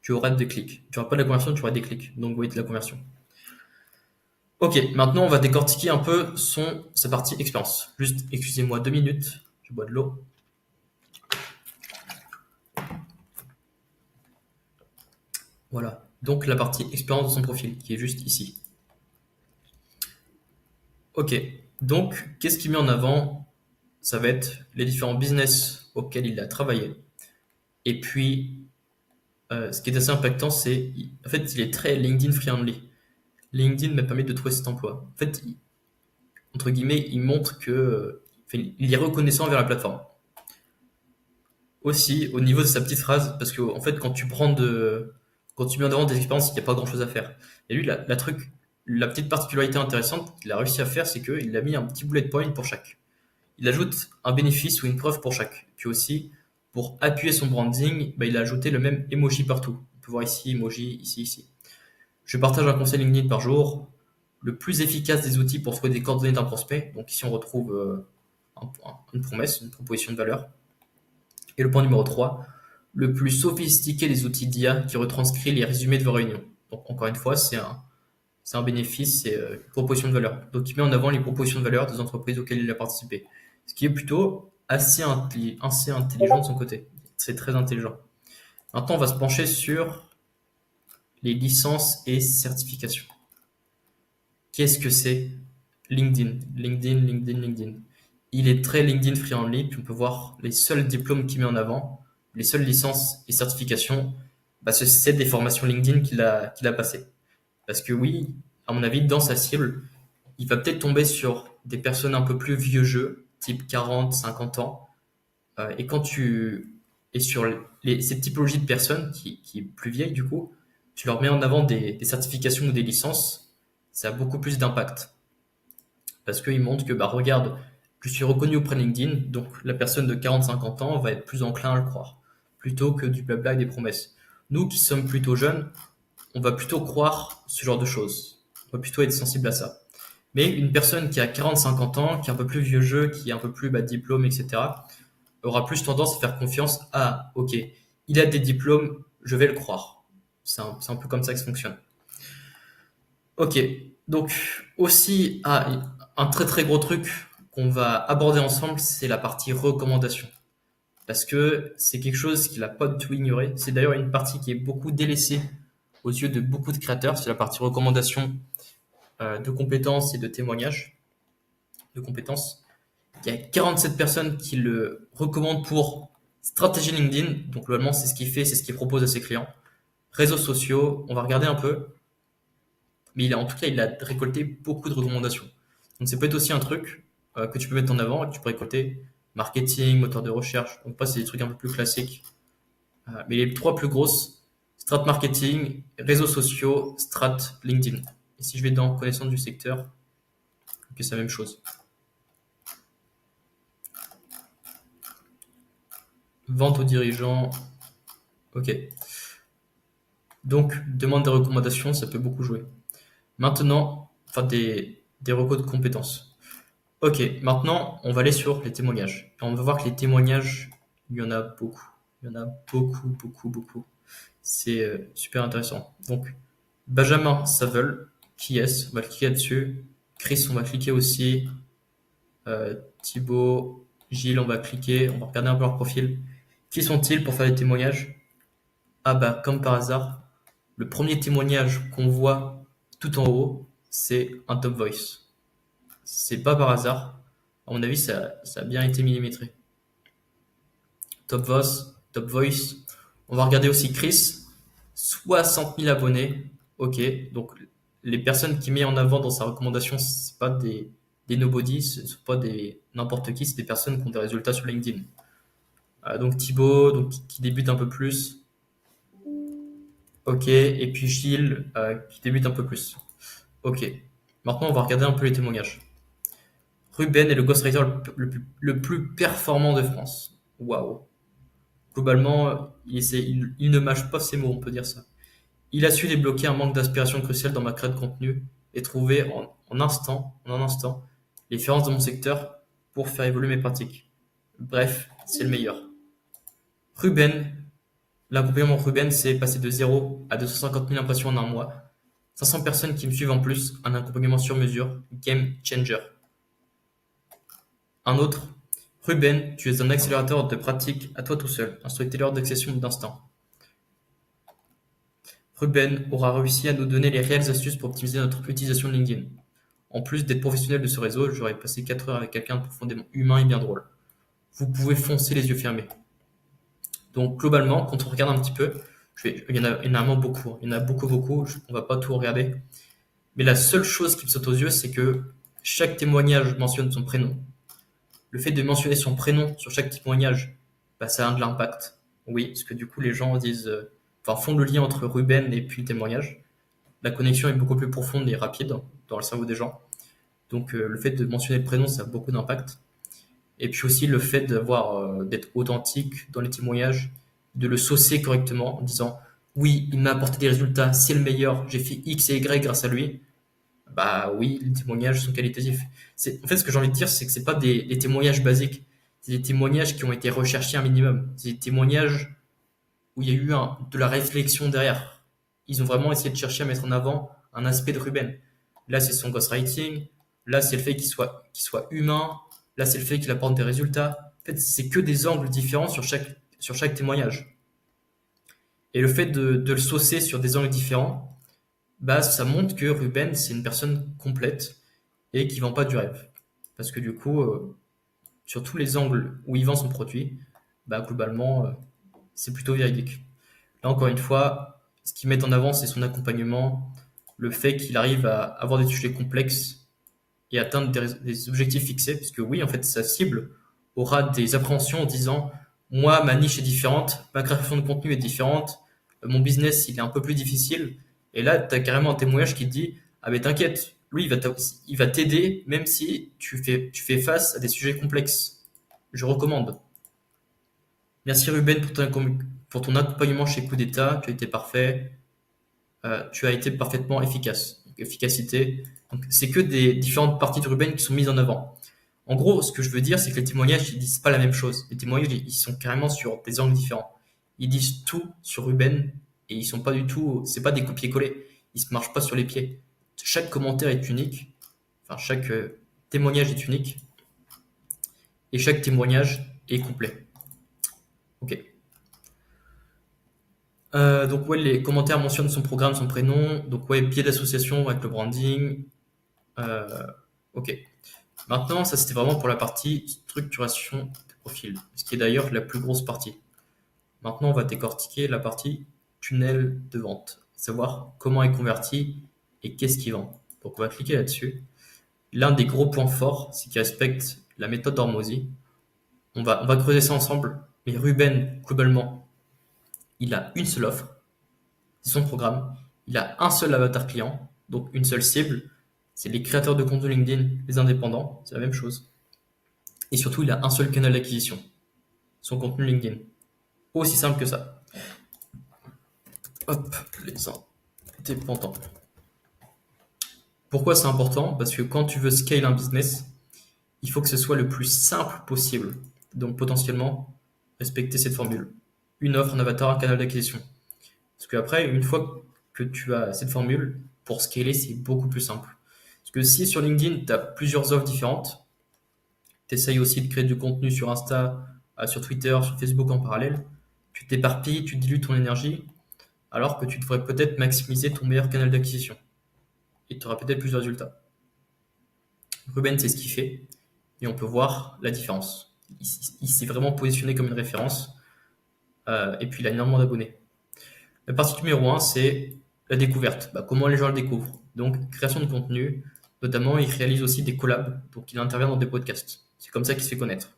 Tu auras des clics. Tu n'auras pas de la conversion, tu auras des clics. Donc oui, de la conversion. Ok, maintenant on va décortiquer un peu sa partie expérience. Juste, excusez-moi 2 minutes, je bois de l'eau. Voilà, donc la partie expérience de son profil, qui est juste ici. Ok, donc qu'est-ce qu'il met en avant? Ça va être les différents business auxquels il a travaillé. Et puis, ce qui est assez impactant, c'est, en fait, il est très LinkedIn friendly. LinkedIn m'a permis de trouver cet emploi. En fait, entre guillemets, il montre que, enfin, il est reconnaissant vers la plateforme. Aussi, au niveau de sa petite phrase, parce que, en fait, Quand tu mets en avant des expériences, il n'y a pas grand-chose à faire. Et lui, la petite particularité intéressante qu'il a réussi à faire, c'est qu'il a mis un petit bullet point pour chaque. Il ajoute un bénéfice ou une preuve pour chaque. Puis aussi, pour appuyer son branding, bah, il a ajouté le même emoji partout. On peut voir ici, emoji, ici, ici. Je partage un conseil LinkedIn par jour. Le plus efficace des outils pour trouver des coordonnées d'un prospect. Donc ici, on retrouve une promesse, une proposition de valeur. Et le point numéro 3, le plus sophistiqué des outils d'IA qui retranscrit les résumés de vos réunions. Donc encore une fois, c'est un bénéfice, c'est une proposition de valeur. Donc il met en avant les propositions de valeur des entreprises auxquelles il a participé. Ce qui est plutôt assez intelligent de son côté. C'est très intelligent. Maintenant, on va se pencher sur les licences et certifications. Qu'est-ce que c'est LinkedIn? LinkedIn. Il est très LinkedIn friendly, puis on peut voir les seuls diplômes qu'il met en avant, les seules licences et certifications, bah, c'est des formations LinkedIn qu'il a passées. Parce que oui, à mon avis, dans sa cible, il va peut-être tomber sur des personnes un peu plus vieux jeu, type 40, 50 ans. Et quand tu es sur cette typologie de personnes qui est plus vieille, du coup, tu leur mets en avant des certifications ou des licences, ça a beaucoup plus d'impact. Parce qu'ils montrent que, bah, regarde, je suis reconnu auprès de LinkedIn, donc la personne de 40-50 ans va être plus enclin à le croire, plutôt que du blabla et des promesses. Nous qui sommes plutôt jeunes, on va plutôt croire ce genre de choses. On va plutôt être sensible à ça. Mais une personne qui a 40-50 ans, qui est un peu plus vieux jeu, qui est un peu plus diplôme, etc., aura plus tendance à faire confiance à, ok, il a des diplômes, je vais le croire. C'est un peu comme ça que ça fonctionne. Ok, donc aussi, un très très gros truc qu'on va aborder ensemble, c'est la partie recommandation. Parce que c'est quelque chose qu'il n'a pas du tout ignoré. C'est d'ailleurs une partie qui est beaucoup délaissée aux yeux de beaucoup de créateurs. C'est la partie recommandation de compétences et de témoignages de compétences. Il y a 47 personnes qui le recommandent pour stratégie LinkedIn. Donc globalement, c'est ce qu'il fait, c'est ce qu'il propose à ses clients. Réseaux sociaux, on va regarder un peu. Mais en tout cas, il a récolté beaucoup de recommandations. Donc c'est peut-être aussi un truc que tu peux mettre en avant et que tu peux récolter. Marketing, moteur de recherche. Donc pas, c'est des trucs un peu plus classiques. Mais les trois plus grosses, strat marketing, réseaux sociaux, strat LinkedIn. Et si je vais dans connaissance du secteur, c'est la même chose. Vente aux dirigeants. Ok. Donc, demande des recommandations, ça peut beaucoup jouer. Maintenant, enfin des recos de compétences. Ok, maintenant, on va aller sur les témoignages. Et on va voir que les témoignages, il y en a beaucoup. Il y en a beaucoup, beaucoup, beaucoup. C'est super intéressant. Donc, Benjamin Savel, qui est-ce? On va cliquer dessus. Chris, on va cliquer aussi. Thibaut, Gilles, on va cliquer. On va regarder un peu leur profil. Qui sont-ils pour faire des témoignages? Ah bah, comme par hasard, le premier témoignage qu'on voit tout en haut, c'est un top voice. C'est pas par hasard. À mon avis, ça a bien été millimétré. Top voice, top voice. On va regarder aussi Chris. 60 000 abonnés. Ok, donc les personnes qui met en avant dans sa recommandation, c'est pas des nobody, ce sont pas des n'importe qui, c'est des personnes qui ont des résultats sur LinkedIn. Donc Thibaut, donc, qui débute un peu plus. Ok, et puis Gilles, qui débute un peu plus. Ok, maintenant on va regarder un peu les témoignages. Ruben est le ghostwriter le plus performant de France. Waouh. Globalement, il ne mâche pas ses mots, on peut dire ça. Il a su débloquer un manque d'inspiration crucial dans ma création de contenu et trouver en un instant, les différences de mon secteur pour faire évoluer mes pratiques. Bref, c'est le meilleur. Ruben, l'accompagnement Ruben, c'est passé de 0 à 250 000 impressions en un mois. 500 personnes qui me suivent en plus, un accompagnement sur mesure, game changer. Un autre, Ruben, tu es un accélérateur de pratique à toi tout seul, un storyteller d'accession d'instant. Ruben aura réussi à nous donner les réelles astuces pour optimiser notre utilisation de LinkedIn. En plus d'être professionnel de ce réseau, j'aurais passé 4 heures avec quelqu'un de profondément humain et bien drôle. Vous pouvez foncer les yeux fermés. Donc globalement, quand on regarde un petit peu, il y en a énormément beaucoup. Il y en a beaucoup, beaucoup. On va pas tout regarder. Mais la seule chose qui me saute aux yeux, c'est que chaque témoignage mentionne son prénom. Le fait de mentionner son prénom sur chaque témoignage, bah, ça a de l'impact. Oui, parce que du coup, les gens disent enfin, font le lien entre Ruben et puis le témoignage. La connexion est beaucoup plus profonde et rapide dans le cerveau des gens. Donc le fait de mentionner le prénom, ça a beaucoup d'impact. Et puis aussi le fait d'être authentique dans les témoignages, de le saucer correctement en disant oui, il m'a apporté des résultats, c'est le meilleur, j'ai fait X et Y grâce à lui. Bah oui, les témoignages sont qualitatifs. En fait, ce que j'ai envie de dire, c'est que c'est pas des témoignages basiques. C'est des témoignages qui ont été recherchés un minimum. C'est des témoignages où il y a eu de la réflexion derrière. Ils ont vraiment essayé de chercher à mettre en avant un aspect de Ruben. Là, c'est son ghostwriting. Là, c'est le fait qu'il soit humain. Là, c'est le fait qu'il apporte des résultats. En fait, c'est que des angles différents sur chaque témoignage. Et le fait de le saucer sur des angles différents, bah, ça montre que Ruben, c'est une personne complète et qui vend pas du rêve. Parce que du coup, sur tous les angles où il vend son produit, bah, globalement, c'est plutôt véridique. Là, encore une fois, ce qu'ils mettent en avant, c'est son accompagnement, le fait qu'il arrive à avoir des sujets complexes et atteindre des objectifs fixés. Parce que oui, en fait, sa cible aura des appréhensions en disant, moi, ma niche est différente, ma création de contenu est différente, mon business, il est un peu plus difficile. Et là, tu as carrément un témoignage qui te dit, ah mais t'inquiète, lui, il va t'aider même si tu fais face à des sujets complexes. Je recommande. Merci Ruben pour ton accompagnement chez Coup d'État. Tu as été parfait. Tu as été parfaitement efficace. Donc, efficacité. Donc, c'est que des différentes parties de Ruben qui sont mises en avant. En gros, ce que je veux dire, c'est que les témoignages, ils disent pas la même chose. Les témoignages, ils sont carrément sur des angles différents. Ils disent tout sur Ruben et ils sont pas du tout, c'est pas des copier-coller. Ils se marchent pas sur les pieds. Chaque commentaire est unique. Enfin, chaque témoignage est unique et chaque témoignage est complet. Ok. Donc ouais, les commentaires mentionnent son programme, son prénom. Donc ouais, biais d'association avec le branding. Euh, ok. Maintenant, ça c'était vraiment pour la partie structuration de profil, ce qui est d'ailleurs la plus grosse partie. Maintenant, on va décortiquer la partie tunnel de vente, savoir comment est converti et qu'est-ce qu'il vend. Donc on va cliquer là-dessus. L'un des gros points forts, c'est qu'il respecte la méthode d'Hormozy. On va creuser ça ensemble. Mais Ruben, globalement, il a une seule offre, c'est son programme. Il a un seul avatar client, donc une seule cible. C'est les créateurs de contenu LinkedIn, les indépendants, c'est la même chose. Et surtout, il a un seul canal d'acquisition, son contenu LinkedIn. Aussi simple que ça. Hop, les indépendants. Pourquoi c'est important? Parce que quand tu veux scale un business, il faut que ce soit le plus simple possible. Donc potentiellement, respecter cette formule. Une offre, un avatar, un canal d'acquisition. Parce qu'après, une fois que tu as cette formule, pour scaler, c'est beaucoup plus simple. Parce que si sur LinkedIn, tu as plusieurs offres différentes, tu essayes aussi de créer du contenu sur Insta, sur Twitter, sur Facebook en parallèle, tu t'éparpilles, tu dilues ton énergie, alors que tu devrais peut-être maximiser ton meilleur canal d'acquisition. Et tu auras peut-être plus de résultats. Ruben, c'est ce qu'il fait, et on peut voir la différence. Il s'est vraiment positionné comme une référence, et puis il a énormément d'abonnés. La partie numéro 1, c'est la découverte. Bah, comment les gens le découvrent. Donc, création de contenu. Notamment, il réalise aussi des collabs. Donc, il intervient dans des podcasts. C'est comme ça qu'il se fait connaître.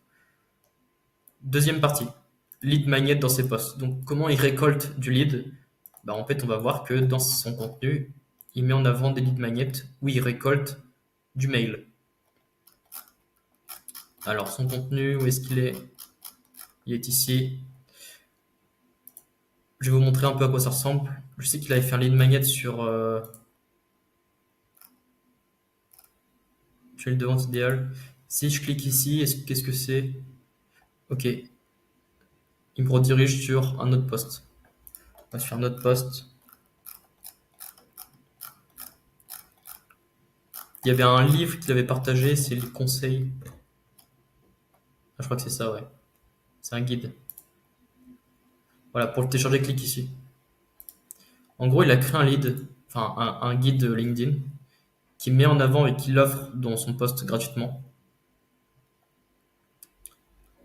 Deuxième partie, lead magnet dans ses posts. Donc, comment il récolte du lead. Bah, en fait, on va voir que dans son contenu, il met en avant des lead magnets où il récolte du mail. Alors, son contenu, où est-ce qu'il est? Il est ici. Je vais vous montrer un peu à quoi ça ressemble. Je sais qu'il avait fait un lead magnet sur tunnel de vente idéal. Si je clique ici, qu'est-ce que c'est? Ok, il me redirige sur un autre post. On va sur un autre post. Il y avait un livre qu'il avait partagé, c'est le conseil. Ah, je crois que c'est ça, ouais. C'est un guide. Voilà, pour le télécharger, clique ici. En gros, il a créé un lead, enfin un guide LinkedIn qui met en avant et qui l'offre dans son post gratuitement.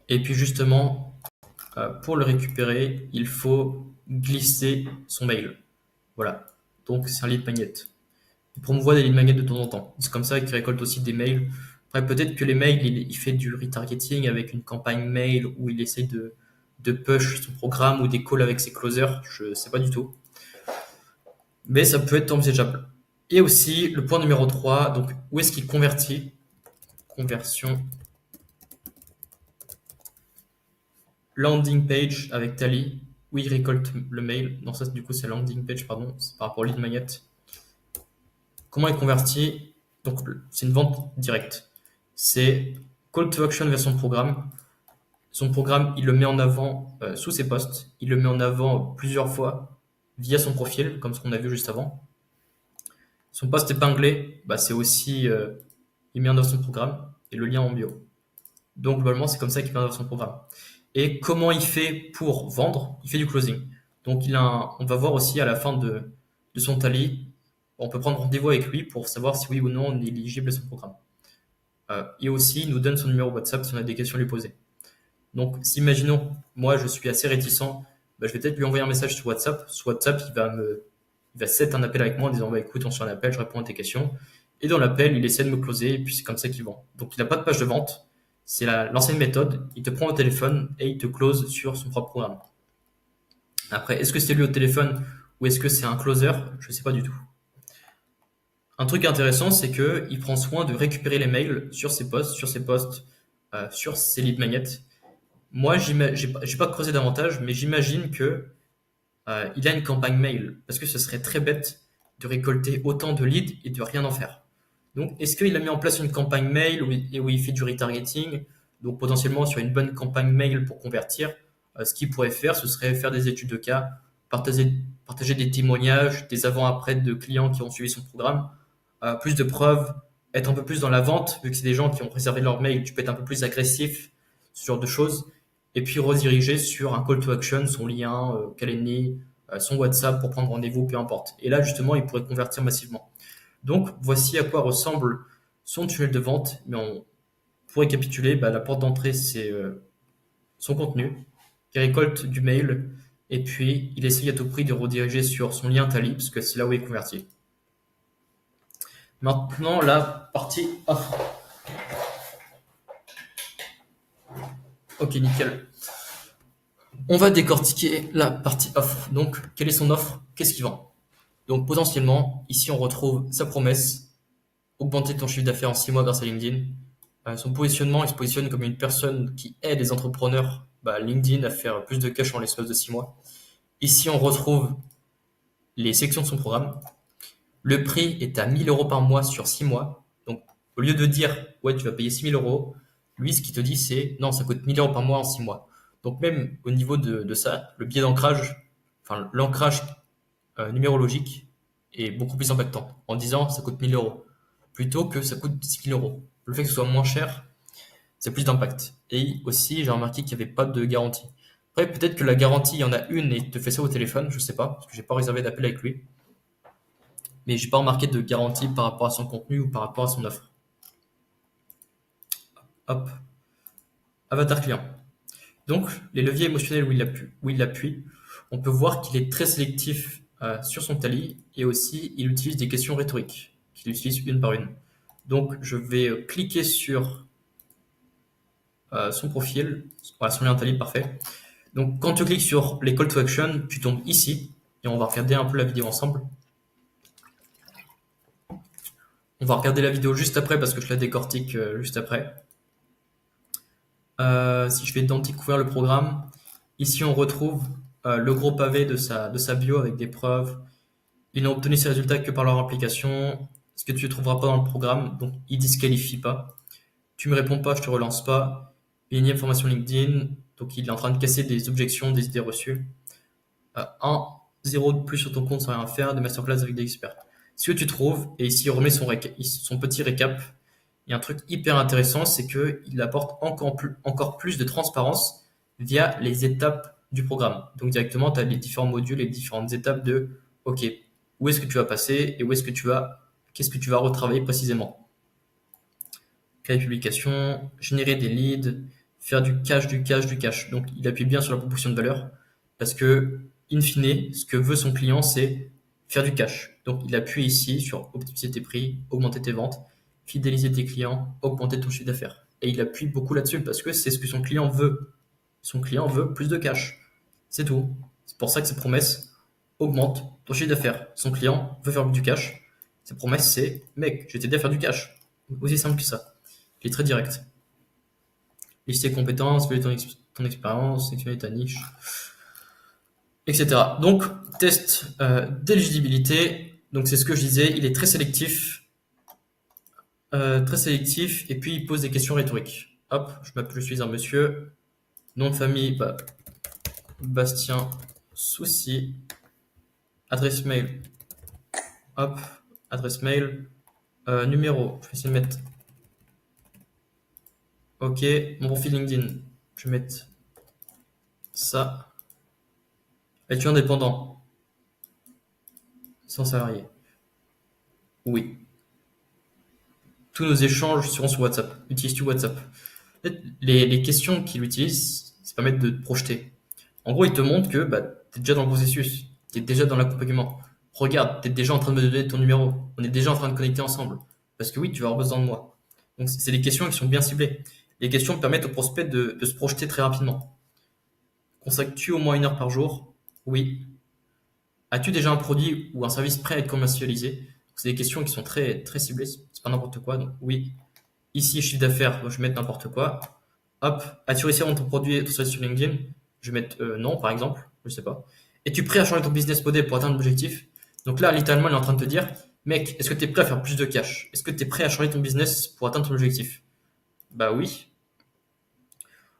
Et puis justement, pour le récupérer, il faut glisser son mail. Voilà. Donc c'est un lead magnet. Il promouvoit des lead magnets de temps en temps. C'est comme ça qu'il récolte aussi des mails. Après, peut-être que les mails, il fait du retargeting avec une campagne mail où il essaie de de push son programme ou des calls avec ses closers, je sais pas du tout. Mais ça peut être envisageable. Et aussi, le point numéro 3, donc où est-ce qu'il convertit? Conversion. Landing page avec Tally, où il récolte le mail. Non, ça, du coup, c'est landing page, pardon, c'est par rapport au lead magnet. Comment il convertit? Donc, c'est une vente directe. C'est call to action vers son programme. Son programme, il le met en avant sous ses posts. Il le met en avant plusieurs fois via son profil, comme ce qu'on a vu juste avant. Son post épinglé, bah, c'est aussi, il met en avant son programme et le lien en bio. Donc, globalement, c'est comme ça qu'il met en avant son programme. Et comment il fait pour vendre? Il fait du closing. Donc, on va voir aussi à la fin de son tally, on peut prendre rendez-vous avec lui pour savoir si oui ou non on est éligible à son programme. Et aussi, il nous donne son numéro WhatsApp si on a des questions à lui poser. Donc, si imaginons, moi je suis assez réticent, bah, je vais peut-être lui envoyer un message sur WhatsApp. Sur WhatsApp, il va set un appel avec moi en disant bah, écoute, on se fait un appel, je réponds à tes questions. Et dans l'appel, il essaie de me closer, et puis c'est comme ça qu'il vend. Donc, il n'a pas de page de vente. C'est l'ancienne méthode. Il te prend au téléphone et il te close sur son propre programme. Après, est-ce que c'est lui au téléphone ou est-ce que c'est un closer? Je ne sais pas du tout. Un truc intéressant, c'est que il prend soin de récupérer les mails sur ses posts, sur ses lead magnets. Moi, j'ai pas creusé davantage, mais j'imagine que il a une campagne mail, parce que ce serait très bête de récolter autant de leads et de rien en faire. Donc, est-ce qu'il a mis en place une campagne mail où il fait du retargeting, donc potentiellement sur une bonne campagne mail pour convertir? Ce qu'il pourrait faire, ce serait faire des études de cas, partager des témoignages, des avant-après de clients qui ont suivi son programme, plus de preuves, être un peu plus dans la vente, vu que c'est des gens qui ont réservé leur mail, tu peux être un peu plus agressif, ce genre de choses, et puis rediriger sur un call to action, son lien, Calendly, son WhatsApp pour prendre rendez-vous, peu importe. Et là, justement, il pourrait convertir massivement. Donc, voici à quoi ressemble son tunnel de vente, mais pour récapituler, bah, la porte d'entrée, c'est son contenu, il récolte du mail, et puis il essaye à tout prix de rediriger sur son lien Tally, parce que c'est là où il est converti. Maintenant, la partie offre. Ok, nickel. On va décortiquer la partie offre. Donc, quelle est son offre? Qu'est-ce qu'il vend? Donc, potentiellement, ici, on retrouve sa promesse, augmenter ton chiffre d'affaires en 6 mois grâce à LinkedIn. Son positionnement, il se positionne comme une personne qui aide les entrepreneurs, bah, LinkedIn, à faire plus de cash en l'espace de 6 mois. Ici, on retrouve les sections de son programme. Le prix est à 1000 euros par mois sur 6 mois. Donc, au lieu de dire, ouais, tu vas payer 6000 euros, lui, ce qu'il te dit, c'est, non, ça coûte 1000 euros par mois en 6 mois. Donc, même au niveau de ça, le biais d'ancrage, enfin, l'ancrage numérologique est beaucoup plus impactant en disant, ça coûte 1000 euros, plutôt que ça coûte 6000 euros. Le fait que ce soit moins cher, c'est plus d'impact. Et aussi, j'ai remarqué qu'il n'y avait pas de garantie. Après, peut-être que la garantie, il y en a une et il te fait ça au téléphone, je sais pas, parce que j'ai pas réservé d'appel avec lui. Mais j'ai pas remarqué de garantie par rapport à son contenu ou par rapport à son offre. Hop, avatar client. Donc, les leviers émotionnels où il appuie, on peut voir qu'il est très sélectif sur son tally et aussi il utilise des questions rhétoriques qu'il utilise une par une. Donc, je vais cliquer sur son profil, voilà, son lien tally, parfait. Donc, quand tu cliques sur les call to action, tu tombes ici et on va regarder un peu la vidéo ensemble. On va regarder la vidéo juste après parce que je la décortique juste après. Si je vais dans découvrir le programme, ici on retrouve le gros pavé de sa bio avec des preuves. Ils n'ont obtenu ces résultats que par leur implication. Ce que tu ne trouveras pas dans le programme, donc ils disqualifient pas. Tu me réponds pas, je te relance pas. Énième formation LinkedIn, donc il est en train de casser des objections, des idées reçues. 0 de plus sur ton compte sans rien faire, des masterclass avec des experts. Ce que tu trouves, et ici il remet son petit récap, il y a un truc hyper intéressant, c'est qu'il apporte encore plus de transparence via les étapes du programme. Donc directement, tu as les différents modules et les différentes étapes de OK, où est-ce que tu vas passer et qu'est-ce que tu vas retravailler précisément. Créer des publications, générer des leads, faire du cash, du cash, du cash. Donc il appuie bien sur la proposition de valeur parce que, in fine, ce que veut son client, c'est faire du cash. Donc il appuie ici sur optimiser tes prix, augmenter tes ventes, fidéliser tes clients, augmenter ton chiffre d'affaires. Et il appuie beaucoup là-dessus parce que c'est ce que son client veut. Son client veut plus de cash. C'est tout. C'est pour ça que ses promesses augmentent ton chiffre d'affaires. Son client veut faire du cash. Ses promesses, c'est mec, je vais t'aider à faire du cash. Aussi simple que ça. Il est très direct. Lister tes compétences, valider ton expérience, sélectionner ta niche, etc. Donc, test d'éligibilité. Donc, c'est ce que je disais. Il est très sélectif. Très sélectif. Et puis, il pose des questions rhétoriques. Hop, je suis un monsieur. Nom de famille, bah, Bastien Souci. Adresse mail. Hop, adresse mail. Numéro. Je vais essayer de mettre. Ok, mon profil LinkedIn. Je vais mettre ça. Es-tu indépendant? Sans salarié? Oui. Tous nos échanges seront sur WhatsApp. Utilises-tu WhatsApp? En fait, les questions qu'il utilise, ça permet de te projeter. En gros, il te montre que bah, tu es déjà dans le processus, tu es déjà dans l'accompagnement. Regarde, tu es déjà en train de me donner ton numéro. On est déjà en train de connecter ensemble. Parce que oui, tu vas avoir besoin de moi. Donc, c'est des questions qui sont bien ciblées. Les questions permettent au prospect de se projeter très rapidement. Consacres-tu au moins 1 heure par jour? Oui. As-tu déjà un produit ou un service prêt à être commercialisé? C'est des questions qui sont très, très ciblées. C'est pas n'importe quoi. Donc, oui. Ici, chiffre d'affaires, je vais mettre n'importe quoi. Hop, as-tu réussi à vendre ton produit et ton service sur LinkedIn? Je vais mettre non, par exemple, je sais pas. Es-tu prêt à changer ton business model pour atteindre l'objectif? Donc là, littéralement, il est en train de te dire, mec, est-ce que tu es prêt à faire plus de cash? Est-ce que tu es prêt à changer ton business pour atteindre ton objectif? Bah oui.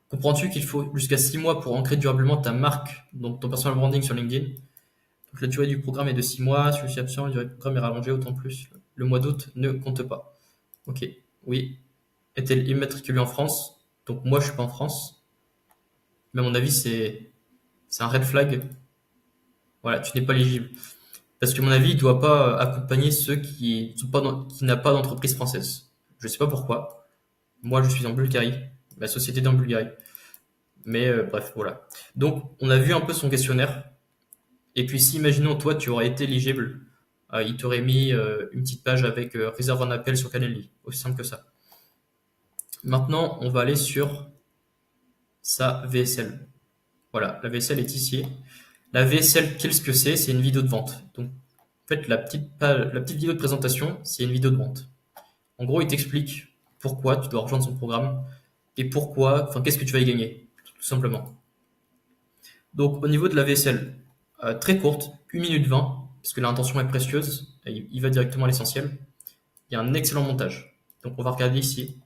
Comprends-tu qu'il faut jusqu'à 6 mois pour ancrer durablement ta marque, donc ton personal branding sur LinkedIn? Donc la durée du programme est de 6 mois, si je suis absent, la durée du programme est rallongée autant plus. Le mois d'août ne compte pas. Ok, oui. Est-elle immatriculée en France? Donc moi, je suis pas en France. Mais à mon avis, c'est un red flag. Voilà, tu n'es pas éligible. Parce que à mon avis, il ne doit pas accompagner ceux qui n'ont pas d'entreprise française. Je ne sais pas pourquoi. Moi, je suis en Bulgarie. La société est en Bulgarie. Mais bref, voilà. Donc, on a vu un peu son questionnaire. Et puis, si, imaginons, toi, tu aurais été éligible, il t'aurait mis une petite page avec réserve un appel sur Calendly. Aussi simple que ça. Maintenant, on va aller sur sa VSL. Voilà, la VSL est ici. La VSL, qu'est-ce que c'est? C'est une vidéo de vente. Donc, en fait, la petite vidéo de présentation, c'est une vidéo de vente. En gros, il t'explique pourquoi tu dois rejoindre son programme et pourquoi, enfin, qu'est-ce que tu vas y gagner, tout simplement. Donc, au niveau de la VSL, très courte, 1 minute 20, parce que l'intention est précieuse, il va directement à l'essentiel. Il y a un excellent montage. Donc, on va regarder ici.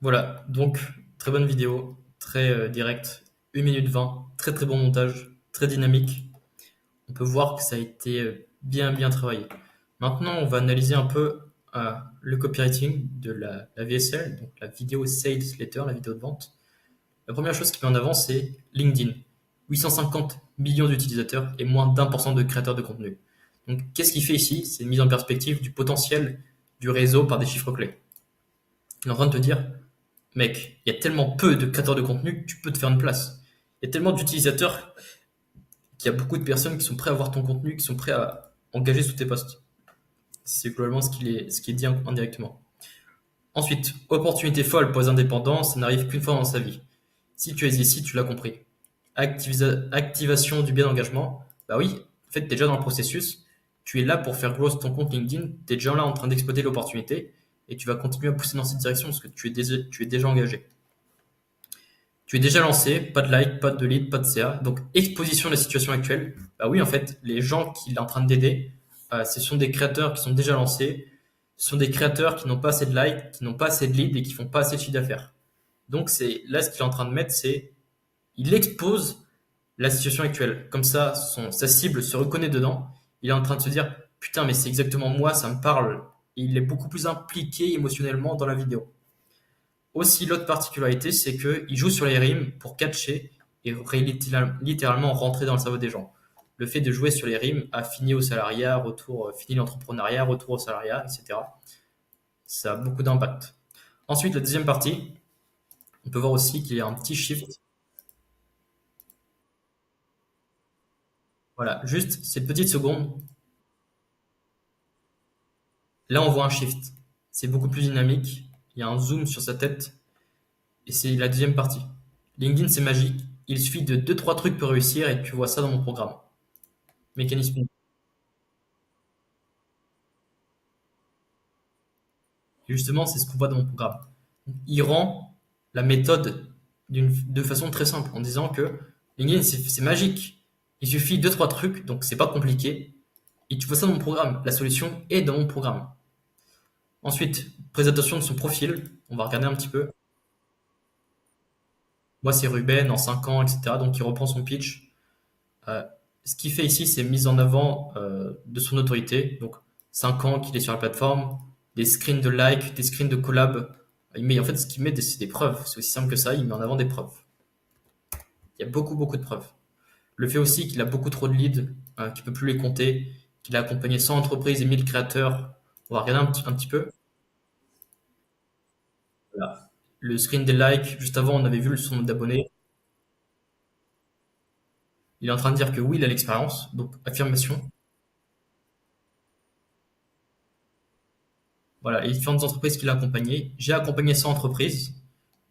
Voilà, donc très bonne vidéo, très directe, 1 minute 20, très très bon montage, très dynamique. On peut voir que ça a été bien bien travaillé. Maintenant, on va analyser un peu le copywriting de la VSL, donc la vidéo sales letter, la vidéo de vente. La première chose qui met en avant, c'est LinkedIn. 850 millions d'utilisateurs et moins d'1% de créateurs de contenu. Donc, qu'est-ce qu'il fait ici? C'est une mise en perspective du potentiel du réseau par des chiffres clés. Il est en train de te dire, mec, il y a tellement peu de créateurs de contenu que tu peux te faire une place. Il y a tellement d'utilisateurs qu'il y a beaucoup de personnes qui sont prêtes à voir ton contenu, qui sont prêts à engager sous tes posts. C'est globalement ce qui est dit indirectement. Ensuite, opportunité folle pour les indépendants, ça n'arrive qu'une fois dans sa vie. Si tu es ici, tu l'as compris. Activation du biais d'engagement. Bah oui, en fait, tu es déjà dans le processus. Tu es là pour faire growth ton compte LinkedIn. Tu es déjà là en train d'exploiter l'opportunité et tu vas continuer à pousser dans cette direction parce que tu es déjà engagé. Tu es déjà lancé, pas de like, pas de lead, pas de CA. Donc, exposition de la situation actuelle. Bah oui, en fait, les gens qu'il est en train d'aider, ce sont des créateurs qui sont déjà lancés. Ce sont des créateurs qui n'ont pas assez de likes, qui n'ont pas assez de leads et qui font pas assez de chiffre d'affaires. Donc, c'est là ce qu'il est en train de mettre, c'est il expose la situation actuelle. Comme ça, sa cible se reconnaît dedans. Il est en train de se dire putain, mais c'est exactement moi, ça me parle. Et il est beaucoup plus impliqué émotionnellement dans la vidéo. Aussi, l'autre particularité, c'est qu'il joue sur les rimes pour catcher et littéralement rentrer dans le cerveau des gens. Le fait de jouer sur les rimes a fini au salariat, fini l'entrepreneuriat, retour au salariat, etc. Ça a beaucoup d'impact. Ensuite, la deuxième partie, on peut voir aussi qu'il y a un petit shift. Voilà, juste ces petites secondes, là on voit un shift. C'est beaucoup plus dynamique, il y a un zoom sur sa tête, et c'est la deuxième partie. LinkedIn, c'est magique. Il suffit de deux trois trucs pour réussir et tu vois ça dans mon programme. Mécanisme. Et justement, c'est ce qu'on voit dans mon programme. Il rend la méthode de façon très simple en disant que LinkedIn, c'est magique. Il suffit deux, trois trucs, donc c'est pas compliqué. Et tu vois ça dans mon programme. La solution est dans mon programme. Ensuite, présentation de son profil. On va regarder un petit peu. Moi, c'est Ruben en 5 ans, etc. Donc, il reprend son pitch. Euh, Ce qu'il fait ici, c'est mise en avant de son autorité. Donc, 5 ans qu'il est sur la plateforme, des screens de like, des screens de collab. En fait, ce qu'il met, c'est des preuves. C'est aussi simple que ça. Il met en avant des preuves. Il y a beaucoup, beaucoup de preuves. Le fait aussi qu'il a beaucoup trop de leads, qu'il peut plus les compter, qu'il a accompagné 100 entreprises et 1000 créateurs. On va regarder un petit peu. Voilà. Le screen des likes, juste avant, on avait vu le nombre d'abonnés. Il est en train de dire que oui, il a l'expérience. Donc, affirmation. Voilà, les différentes entreprises qu'il a accompagnées. J'ai accompagné 100 entreprises.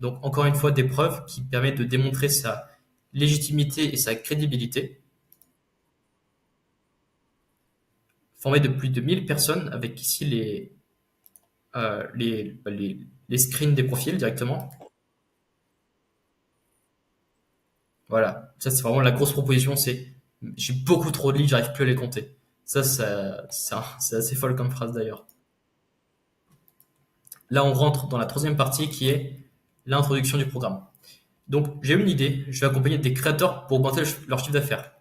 Donc, encore une fois, des preuves qui permettent de démontrer sa légitimité et sa crédibilité. Formé de plus de 1000 personnes, avec ici les screens des profils directement. Voilà, ça c'est vraiment la grosse proposition, c'est j'ai beaucoup trop de leads, j'arrive plus à les compter. C'est assez folle comme phrase d'ailleurs. Là, on rentre dans la troisième partie qui est l'introduction du programme. Donc, j'ai une idée, je vais accompagner des créateurs pour augmenter leur chiffre d'affaires.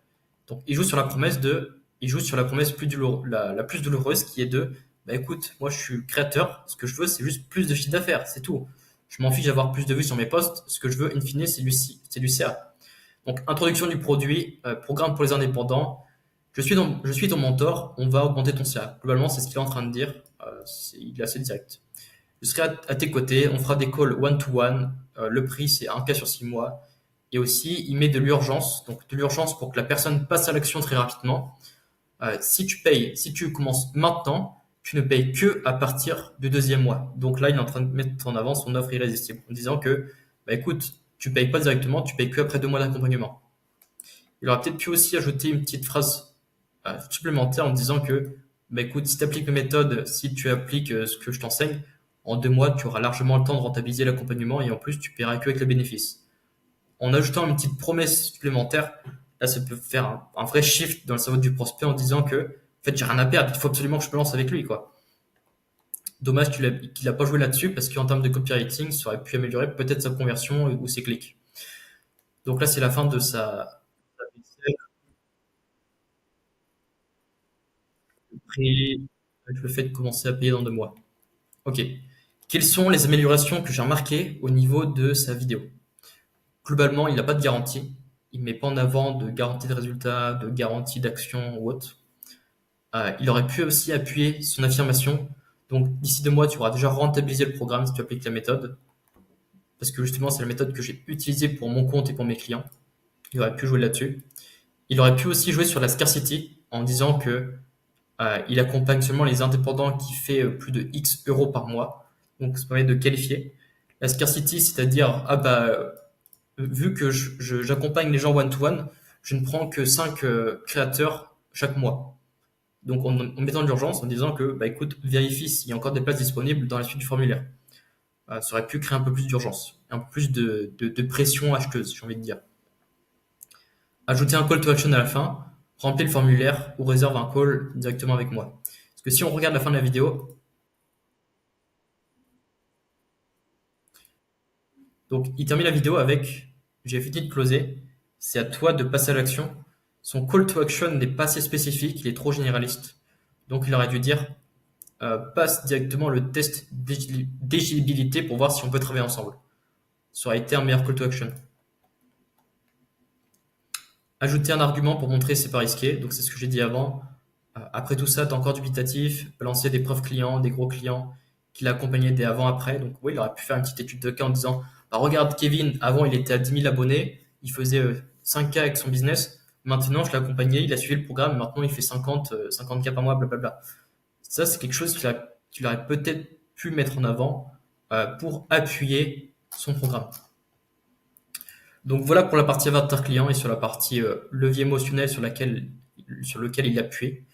Donc, ils jouent sur la promesse la plus douloureuse qui est de, bah écoute, moi je suis créateur, ce que je veux c'est juste plus de chiffre d'affaires, c'est tout. Je m'en fiche d'avoir plus de vues sur mes posts, ce que je veux in fine c'est du CA. Donc, introduction du produit, programme pour les indépendants. Je suis ton mentor, on va augmenter ton CA. Globalement, c'est ce qu'il est en train de dire. Il est assez direct. Je serai à tes côtés, on fera des calls one-to-one. Le prix, c'est 1K sur 6 mois. Et aussi, il met de l'urgence, donc de l'urgence pour que la personne passe à l'action très rapidement. Si tu commences maintenant, tu ne payes que à partir du deuxième mois. Donc là, il est en train de mettre en avant son offre irrésistible en disant que, bah écoute, tu payes pas directement, tu payes que après 2 mois d'accompagnement. Il aurait peut-être pu aussi ajouter une petite phrase supplémentaire en disant que, bah écoute, si tu appliques mes méthodes, si tu appliques ce que je t'enseigne, en 2 mois, tu auras largement le temps de rentabiliser l'accompagnement et en plus, tu paieras que avec le bénéfice. En ajoutant une petite promesse supplémentaire, là, ça peut faire un vrai shift dans le cerveau du prospect en disant que, en fait, j'ai rien à perdre, il faut absolument que je me lance avec lui, quoi. Dommage qu'il a pas joué là-dessus parce qu'en termes de copywriting, ça aurait pu améliorer peut-être sa conversion ou ses clics. Donc là, c'est la fin de prix avec le fait de commencer à payer dans 2 mois. Ok. Quelles sont les améliorations que j'ai remarquées au niveau de sa vidéo? Globalement, il n'a pas de garantie. Il ne met pas en avant de garantie de résultat, de garantie d'action ou autre. Il aurait pu aussi appuyer son affirmation. Donc, d'ici 2 mois, tu auras déjà rentabilisé le programme si tu appliques la méthode. Parce que justement, c'est la méthode que j'ai utilisée pour mon compte et pour mes clients. Il aurait pu jouer là-dessus. Il aurait pu aussi jouer sur la scarcity en disant que Il accompagne seulement les indépendants qui fait plus de X euros par mois. Donc, ça permet de qualifier. La scarcity, c'est-à-dire, vu que j'accompagne les gens one-to-one, je ne prends que 5 créateurs chaque mois. Donc, en mettant de l'urgence, en disant que, bah, écoute, vérifie s'il y a encore des places disponibles dans la suite du formulaire. Ça aurait pu créer un peu plus d'urgence, un peu plus de pression acheteuse, j'ai envie de dire. Ajouter un call to action à la fin, remplir le formulaire ou réserve un call directement avec moi. Parce que si on regarde la fin de la vidéo, donc il termine la vidéo avec j'ai fini de closer, c'est à toi de passer à l'action. Son call to action n'est pas assez spécifique, il est trop généraliste. Donc il aurait dû dire passe directement le test d'éligibilité pour voir si on peut travailler ensemble. Ça aurait été un meilleur call to action. Ajouter un argument pour montrer que c'est pas risqué, donc c'est ce que j'ai dit avant. Après tout ça, tu as encore dubitatif, lancer des preuves clients, des gros clients qu'il a accompagnés des avant-après. Donc oui, il aurait pu faire une petite étude de cas en disant bah, regarde Kevin, avant il était à 10 000 abonnés, il faisait 5K avec son business. Maintenant, je l'ai accompagné, il a suivi le programme, maintenant il fait 50K par mois, blablabla. Ça, c'est quelque chose qu'il aurait peut-être pu mettre en avant pour appuyer son programme. Donc voilà pour la partie avatar client et sur la partie levier émotionnel sur lequel il appuie.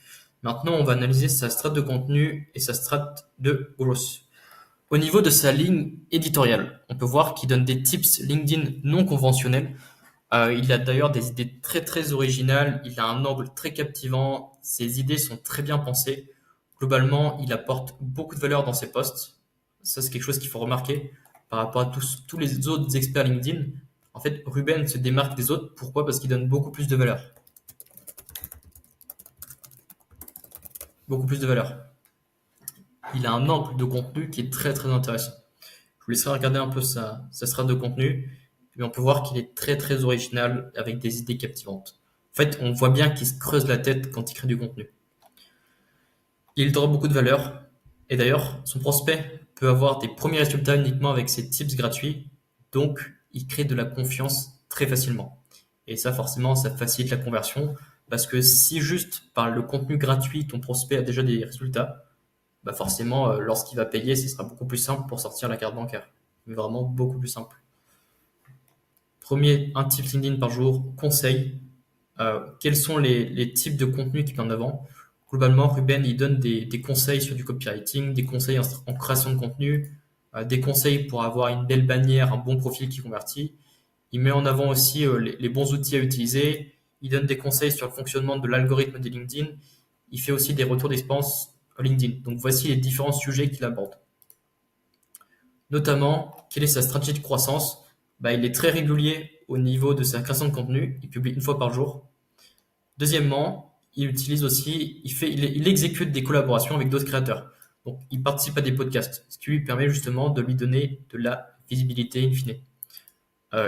Maintenant, on va analyser sa strate de contenu et sa strate de growth. Au niveau de sa ligne éditoriale, on peut voir qu'il donne des tips LinkedIn non conventionnels. Il a d'ailleurs des idées très très originales, il a un angle très captivant, ses idées sont très bien pensées. Globalement, il apporte beaucoup de valeur dans ses posts. Ça, c'est quelque chose qu'il faut remarquer par rapport à tous les autres experts LinkedIn. En fait, Ruben se démarque des autres. Pourquoi? Parce qu'il donne beaucoup plus de valeur. Beaucoup plus de valeur. Il a un angle de contenu qui est très très intéressant. Je vous laisserai regarder un peu sa strate de contenu. Et on peut voir qu'il est très très original avec des idées captivantes. En fait, on voit bien qu'il se creuse la tête quand il crée du contenu. Il aura beaucoup de valeur. Et d'ailleurs, son prospect peut avoir des premiers résultats uniquement avec ses tips gratuits. Donc, il crée de la confiance très facilement. Et ça, forcément, ça facilite la conversion. Parce que si juste par le contenu gratuit, ton prospect a déjà des résultats, bah forcément, lorsqu'il va payer, ce sera beaucoup plus simple pour sortir la carte bancaire. Mais vraiment beaucoup plus simple. Premier, un tip LinkedIn par jour, conseil. Quels sont les types de contenus qu'il met en avant? Globalement, Ruben, il donne des conseils sur du copywriting, des conseils en création de contenu, des conseils pour avoir une belle bannière, un bon profil qui convertit. Il met en avant aussi les bons outils à utiliser. Il donne des conseils sur le fonctionnement de l'algorithme de LinkedIn. Il fait aussi des retours d'expérience LinkedIn. Donc voici les différents sujets qu'il aborde. Notamment, quelle est sa stratégie de croissance? Bah, il est très régulier au niveau de sa création de contenu. Il publie une fois par jour. Deuxièmement, il utilise aussi, il exécute des collaborations avec d'autres créateurs. Donc, il participe à des podcasts, ce qui lui permet justement de lui donner de la visibilité in fine.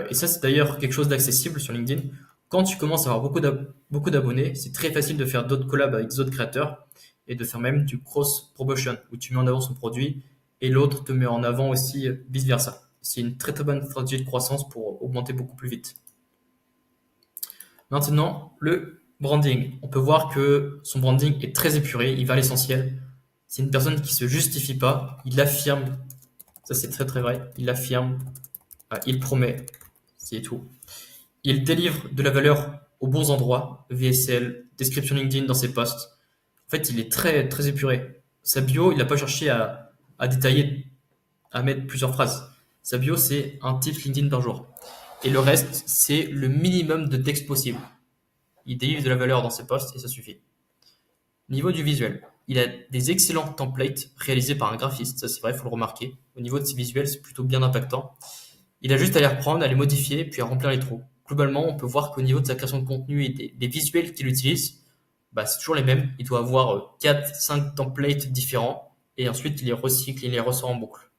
Et ça, c'est d'ailleurs quelque chose d'accessible sur LinkedIn. Quand tu commences à avoir beaucoup d'abonnés, c'est très facile de faire d'autres collabs avec d'autres créateurs et de faire même du cross-promotion, où tu mets en avant son produit et l'autre te met en avant aussi vice-versa. C'est une très très bonne stratégie de croissance pour augmenter beaucoup plus vite. Maintenant, le branding. On peut voir que son branding est très épuré, il va à l'essentiel. C'est une personne qui se justifie pas, il affirme, ça c'est très très vrai, il affirme, il promet, c'est tout. Il délivre de la valeur aux bons endroits, VSL, description LinkedIn dans ses posts. En fait, il est très très épuré. Sa bio, il n'a pas cherché à détailler, à mettre plusieurs phrases. Sa bio, c'est un tip LinkedIn par jour. Et le reste, c'est le minimum de texte possible. Il délivre de la valeur dans ses posts et ça suffit. Niveau du visuel, il a des excellents templates réalisés par un graphiste, ça c'est vrai, il faut le remarquer. Au niveau de ses visuels, c'est plutôt bien impactant. Il a juste à les reprendre, à les modifier, puis à remplir les trous. Globalement, on peut voir qu'au niveau de sa création de contenu et des visuels qu'il utilise, bah, c'est toujours les mêmes. Il doit avoir 4-5 templates différents et ensuite il les recycle, il les ressort en boucle.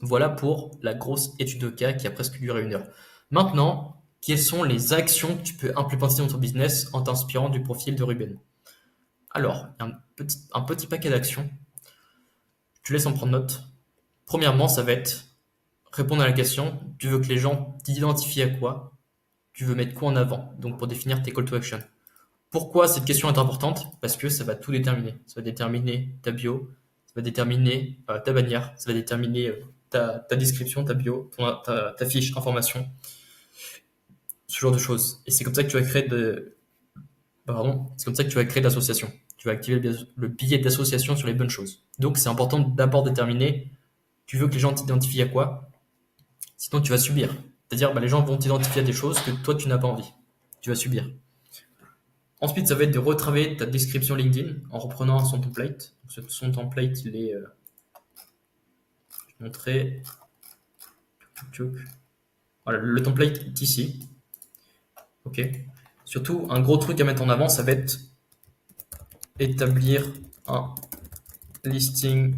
Voilà pour la grosse étude de cas qui a presque duré 1 heure. Maintenant, quelles sont les actions que tu peux implémenter dans ton business en t'inspirant du profil de Ruben? Alors, il y a un petit paquet d'actions. Je te laisse en prendre note. Premièrement, ça va être répondre à la question, tu veux que les gens t'identifient à quoi? Tu veux mettre quoi en avant? Donc pour définir tes call to action. Pourquoi cette question est importante? Parce que ça va tout déterminer. Ça va déterminer ta bio, ça va déterminer ta bannière, ça va déterminer ta description, ta bio, ta fiche information, ce genre de choses. Et c'est comme ça que tu vas créer c'est comme ça que tu vas créer de l'association. Tu vas activer le billet d'association sur les bonnes choses. Donc c'est important d'abord déterminer, tu veux que les gens t'identifient à quoi? Sinon tu vas subir. C'est-à-dire les gens vont t'identifier à des choses que toi tu n'as pas envie. Tu vas subir. Ensuite, ça va être de retravailler ta description LinkedIn en reprenant son template. Son template, il est. Je vais montrer. Voilà, le template est ici. OK. Surtout, un gros truc à mettre en avant, ça va être établir un listing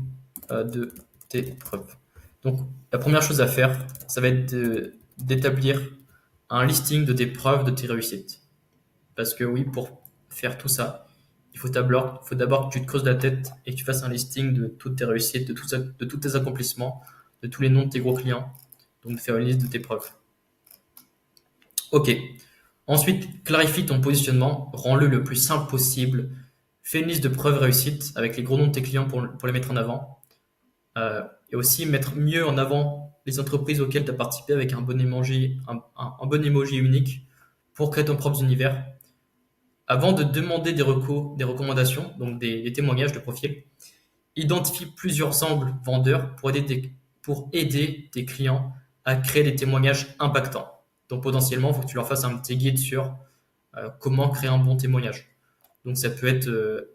de tes preuves. Donc, la première chose à faire, ça va être d'établir un listing de tes preuves, de tes réussites. Parce que oui, pour faire tout ça, il faut d'abord que tu te creuses la tête et que tu fasses un listing de toutes tes réussites, de tous tes accomplissements, de tous les noms de tes gros clients. Donc, de faire une liste de tes preuves. OK. Ensuite, clarifie ton positionnement, rends-le le plus simple possible. Fais une liste de preuves réussites avec les gros noms de tes clients pour les mettre en avant. Et aussi mettre mieux en avant les entreprises auxquelles tu as participé avec un bon emoji, un bon emoji unique pour créer ton propre univers. Avant de demander des recommandations, donc des témoignages de profil, identifie plusieurs angles vendeurs pour aider tes clients à créer des témoignages impactants. Donc potentiellement, il faut que tu leur fasses un petit guide sur comment créer un bon témoignage. Donc ça peut être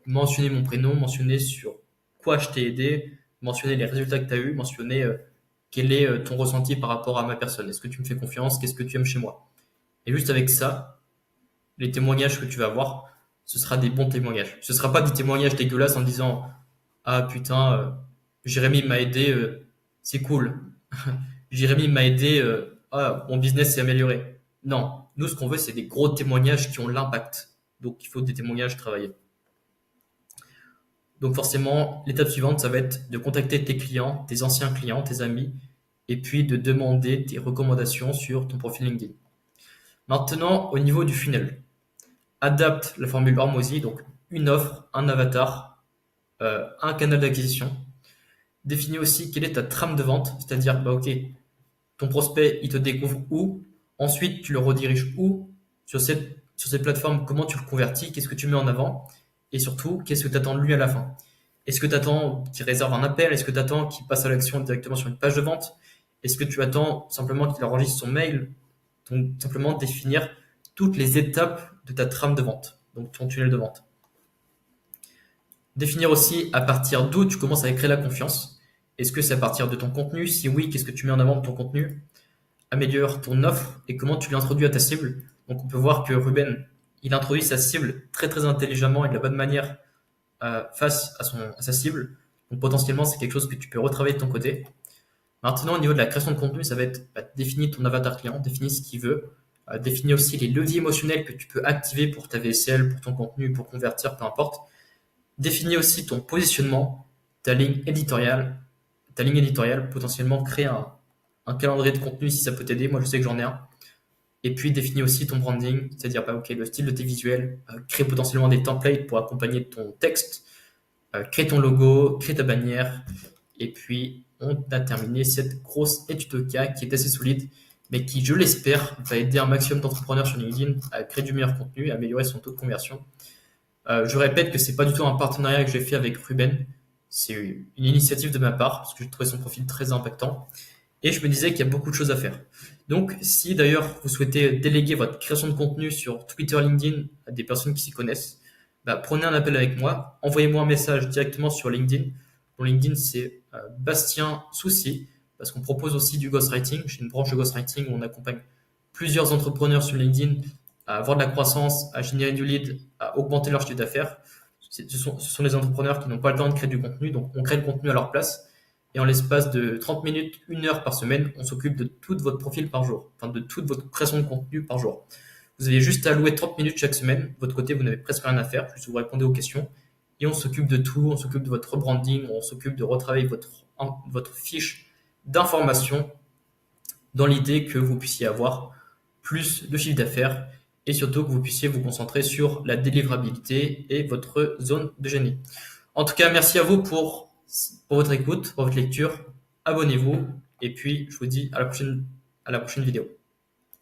mentionner mon prénom, mentionner sur quoi je t'ai aidé, mentionner les résultats que tu as eus, mentionner quel est ton ressenti par rapport à ma personne. Est-ce que tu me fais confiance? Qu'est-ce que tu aimes chez moi? Et juste avec ça, les témoignages que tu vas avoir, ce sera des bons témoignages. Ce ne sera pas des témoignages dégueulasses en disant ah putain, Jérémy m'a aidé, c'est cool. Jérémy m'a aidé, ah, mon business s'est amélioré. Non, nous ce qu'on veut, c'est des gros témoignages qui ont l'impact. Donc il faut des témoignages travaillés. Donc forcément, l'étape suivante, ça va être de contacter tes clients, tes anciens clients, tes amis, et puis de demander tes recommandations sur ton profil LinkedIn. Maintenant, au niveau du funnel, adapte la formule Hormozy, donc une offre, un avatar, un canal d'acquisition. Définis aussi quelle est ta trame de vente, c'est-à-dire, ok, ton prospect, il te découvre où, ensuite tu le rediriges où, sur cette plateforme, comment tu le convertis, qu'est-ce que tu mets en avant, et surtout, qu'est-ce que tu attends de lui à la fin. Est-ce que tu attends qu'il réserve un appel? Est-ce que tu attends qu'il passe à l'action directement sur une page de vente? Est-ce que tu attends simplement qu'il enregistre son mail? Donc, simplement définir toutes les étapes de ta trame de vente, donc ton tunnel de vente. Définir aussi à partir d'où tu commences à créer la confiance. Est-ce que c'est à partir de ton contenu? Si oui, qu'est-ce que tu mets en avant de ton contenu? Améliore ton offre et comment tu l'introduis à ta cible. Donc on peut voir que Ruben, il introduit sa cible très très intelligemment et de la bonne manière face à sa cible. Donc potentiellement, c'est quelque chose que tu peux retravailler de ton côté. Maintenant, au niveau de la création de contenu, ça va être définir ton avatar client, définir ce qu'il veut, définir aussi les leviers émotionnels que tu peux activer pour ta VSL, pour ton contenu, pour convertir, peu importe. Définis aussi ton positionnement, ta ligne éditoriale, potentiellement créer un calendrier de contenu si ça peut t'aider. Moi, je sais que j'en ai un. Et puis, définis aussi ton branding, c'est-à-dire ok, le style de tes visuels, crée potentiellement des templates pour accompagner ton texte, crée ton logo, crée ta bannière. Et puis, on a terminé cette grosse étude de cas qui est assez solide, mais qui, je l'espère, va aider un maximum d'entrepreneurs sur LinkedIn à créer du meilleur contenu, à améliorer son taux de conversion. Je répète que c'est pas du tout un partenariat que j'ai fait avec Ruben. C'est une initiative de ma part, parce que j'ai trouvé son profil très impactant. Et je me disais qu'il y a beaucoup de choses à faire. Donc, si d'ailleurs vous souhaitez déléguer votre création de contenu sur Twitter, LinkedIn à des personnes qui s'y connaissent, prenez un appel avec moi, envoyez-moi un message directement sur LinkedIn. Mon LinkedIn, c'est Bastien Soucy, parce qu'on propose aussi du ghostwriting. J'ai une branche de ghostwriting où on accompagne plusieurs entrepreneurs sur LinkedIn à avoir de la croissance, à générer du lead, à augmenter leur chiffre d'affaires. Ce sont des entrepreneurs qui n'ont pas le temps de créer du contenu, donc on crée le contenu à leur place. Et en l'espace de 30 minutes, 1 heure par semaine, on s'occupe de tout votre profil par jour, enfin de toute votre création de contenu par jour. Vous avez juste à allouer 30 minutes chaque semaine. De votre côté, vous n'avez presque rien à faire, juste vous répondez aux questions. Et on s'occupe de tout, on s'occupe de votre rebranding, on s'occupe de retravailler votre fiche d'information dans l'idée que vous puissiez avoir plus de chiffre d'affaires et surtout que vous puissiez vous concentrer sur la délivrabilité et votre zone de génie. En tout cas, merci à vous pour votre écoute, pour votre lecture. Abonnez-vous et puis je vous dis à la prochaine vidéo.